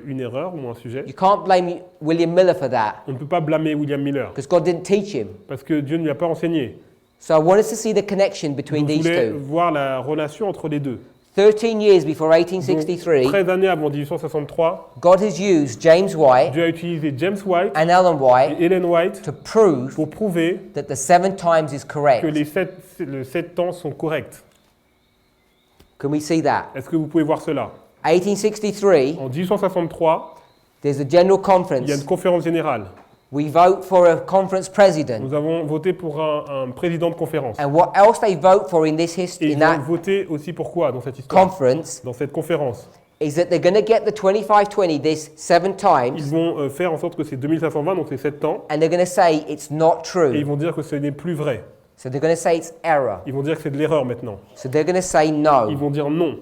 une erreur ou un sujet, you can't blame William Miller for that on ne peut pas blâmer William Miller because God didn't teach him. parce que Dieu ne lui a pas enseigné. So I want us to see the connection between Donc, je these voulais two. voir la relation entre les deux. 13 years before Donc, 1863, 13 années avant 1863, God has used James White Dieu a utilisé James White and Ellen White et Ellen White to prove pour prouver that the 7 times is que correct. les 7 temps sont corrects. Can we see that? Est-ce que vous pouvez voir cela? 1863, En 1863, there's a general il y a conference. une conférence générale. We vote for a conference president. Nous avons voté pour un président de conférence. And what else they vote for in this Et history, in ils ont that voté aussi pourquoi dans cette histoire? conference, Dans cette conférence. is that they're going to get the 2520 this 7 Ils times, vont faire en sorte que c'est 2520, donc c'est 7 temps, and they're going to say it's not et ils true. vont dire que ce n'est plus vrai. So they're going to say it's error. Ils vont dire que c'est de l'erreur maintenant. So they're going to say Ils no. vont dire non.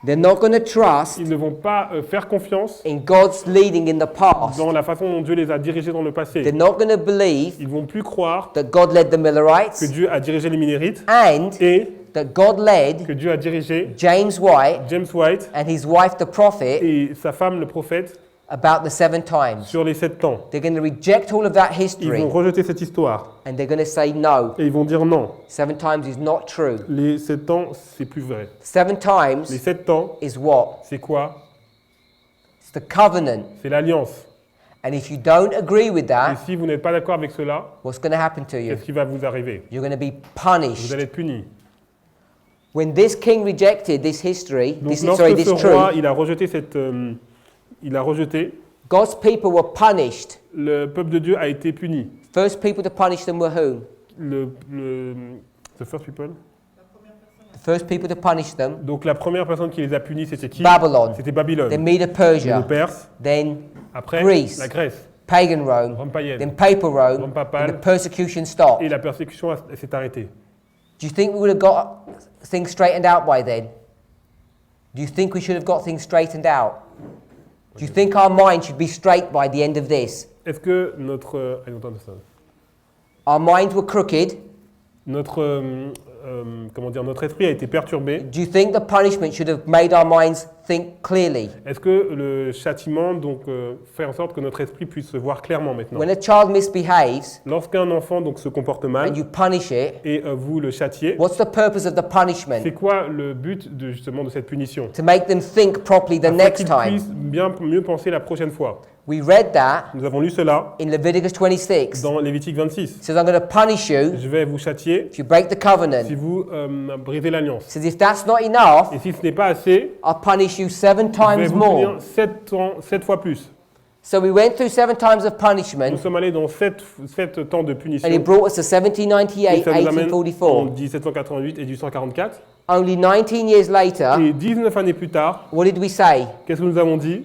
They're not going to trust Ils ne vont pas faire confiance in God's leading in the past. dans la façon dont Dieu les a dirigés dans le passé. They're not going to believe Ils vont plus croire that God led the que Millerites Dieu a dirigé les Minérites and et that God led que Dieu a dirigé James White James White and his wife, the prophet, et sa femme, le prophète, about the 7 times. sur les 7 temps. They're going to reject all of that Ils history vont rejeter cette histoire and they're going to say no. et ils vont dire non. 7 times is not true. Les 7 temps, c'est plus vrai. 7 Les times 7 temps, is what? c'est quoi? It's the covenant. C'est l'alliance. And if you don't agree with Et that, si vous n'êtes pas d'accord avec cela, what's going to happen to you? qu'est-ce qui va vous arriver? You're going to be Vous punished. allez être puni. When this king rejected this history, Donc this lorsque this ce roi, truth, il a rejeté cette, il a rejeté, God's people were punished. le peuple de Dieu a été puni. First people to punish them were who? The first people. The first people to punish them, Donc la première personne qui les a punis, c'était qui? Babylon, C'était Babylone. then Medo Le Persia, Perse. then Après, Greece. la Grèce, pagan Rome, Rome païenne. then papal Rome, Rome and the papale. persecution stopped. Et la persécution s'est arrêtée. Do you think we would have got things straightened out by then? Do you think we should have got things straightened out? Do you think our mind should be straight by the end of this? Est-ce que notre... I don't understand. Our minds were crooked. Notre, comment dire, notre esprit a été perturbé. Do you think the punishment should have made our minds think clearly? Est-ce que le châtiment donc, fait en sorte que notre esprit puisse se voir clairement maintenant? When a child misbehaves Lorsqu'un enfant donc, se comporte mal and you punish it, et vous le châtiez, what's the purpose of the punishment? c'est quoi le but de, justement de cette punition? To make them think properly the Afin next qu'ils time. puissent bien mieux penser la prochaine fois. We read that Nous avons lu cela in Leviticus 26. It dans Lévitique 26. says, I'm going to punish you Je vais vous châtier if you break the covenant. si vous brisez l'alliance. It says, if that's not enough, Et si ce n'est pas assez, I'll punish you 7 je vais times vous more. punir 7 fois plus. So we went through 7 times of Nous punishment, sommes allés dans 7 temps de punition. and it brought us to Et 1798, ça nous amène en 1844. 1788 et 1844. Only 19 years later, Et 19 années plus tard, what did we say? qu'est-ce que nous avons dit?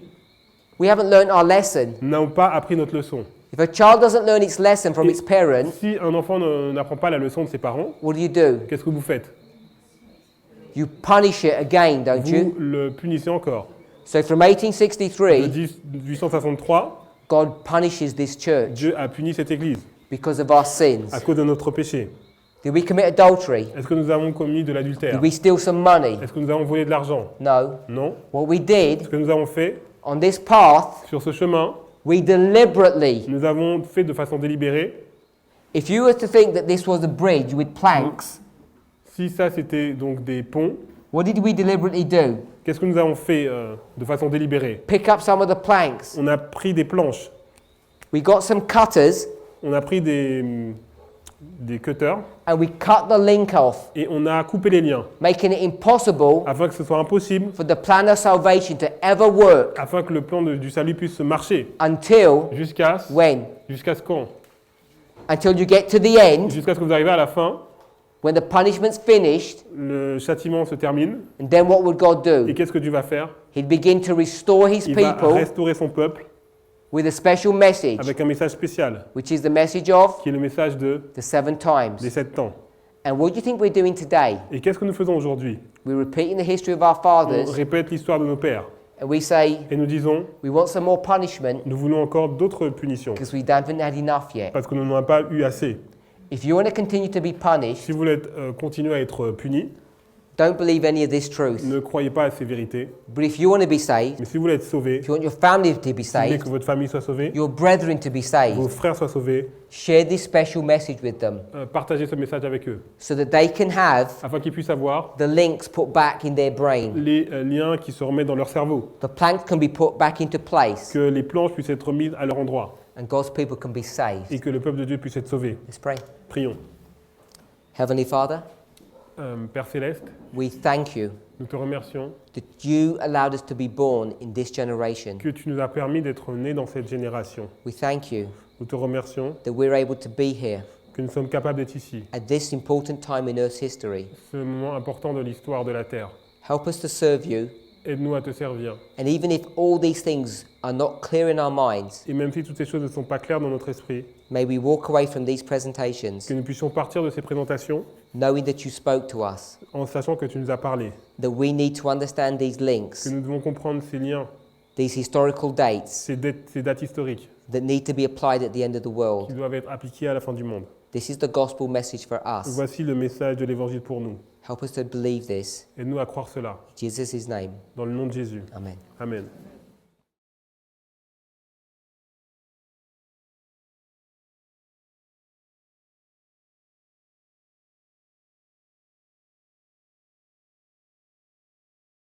We haven't learned our lesson. Nous n'avons pas appris notre leçon. If a child doesn't learn its lesson from Et its parents, si un enfant n'apprend pas la leçon de ses parents, what do? qu'est-ce que vous faites? You punish it again, don't Vous you? le punissez encore. So from De 1863, 1863, God punishes this church Dieu a puni cette église because of our sins. à cause de notre péché. Did we commit adultery? Est-ce que nous avons commis de l'adultère? Did we steal some money? Est-ce que nous avons volé de l'argent? No. Non. What we did Ce que nous avons fait on this path, sur ce chemin, we deliberately, nous avons fait de façon délibérée. if you were to think that this was a bridge with planks, Si ça c'était donc des ponts, what did we deliberately do? qu'est-ce que nous avons fait de façon délibérée? Pick up some of the planks. On a pris des planches, We got some cutters on a pris des cutters and we cut the link off, et on a coupé les liens making it impossible afin que ce soit impossible, for the plan of salvation to ever work afin que le plan du salut puisse marcher. until Jusqu'à when? ce quand? Until you get to the end, Jusqu'à ce que vous arrivez à la fin, when the punishment's finished, le châtiment se termine. and then what would God Et do? qu'est-ce que Dieu va faire? He'd begin to restore his Il va people restaurer son peuple with a special message, avec un message spécial, which is the message of qui est le message the 7 times. des 7 temps. And what do you think we're doing today? Et qu'est-ce que nous faisons aujourd'hui? We're repeating the history of our On fathers, répète l'histoire de nos pères. and we say Et nous disons, we want some more punishment nous voulons encore d'autres punitions, because we haven't had enough yet. parce que nous n'en avons pas eu assez. If you want to continue to be punished, Si vous voulez continuer à être punis, don't believe any of this truth. ne croyez pas à ces vérités. But if you want to be saved, Mais si vous voulez être sauvés, if you want your family to be si vous voulez saved, que votre famille soit sauvée, your brethren to be vos saved, frères soient sauvés, share this special message with them partagez ce message avec eux, so that they can have afin qu'ils puissent avoir the links put back in their brain. les liens qui se remettent dans leur cerveau, The planks can be put back into place que les planches puissent être mises à leur endroit, and God's people can be saved. et que le peuple de Dieu puisse être sauvé. Let's pray. Prions. Heavenly Father, Père Céleste, we thank you nous te remercions that you allowed us to be born in this generation. que tu nous as permis d'être nés dans cette génération. We thank you Nous te remercions that we're able to be here que nous sommes capables d'être ici, at this important time in Earth's history. ce moment important de l'histoire de la Terre. Help us to serve you Aide-nous à te servir. And even if all these things are not clear in our minds, Et même si toutes ces choses ne sont pas claires dans notre esprit, may we walk away from these presentations que nous puissions partir de ces présentations knowing that you spoke to us, en sachant que tu nous as parlé, that we need to understand these que links, nous devons comprendre ces liens, these historical dates ces dates historiques that need to be applied at the end of the qui world. doivent être appliquées à la fin du monde. This is the gospel message for us. Voici le message de l'Évangile pour nous. Help us to believe this. Aide-nous à croire cela. In Jesus' name, Dans le nom de Jésus. amen. Amen.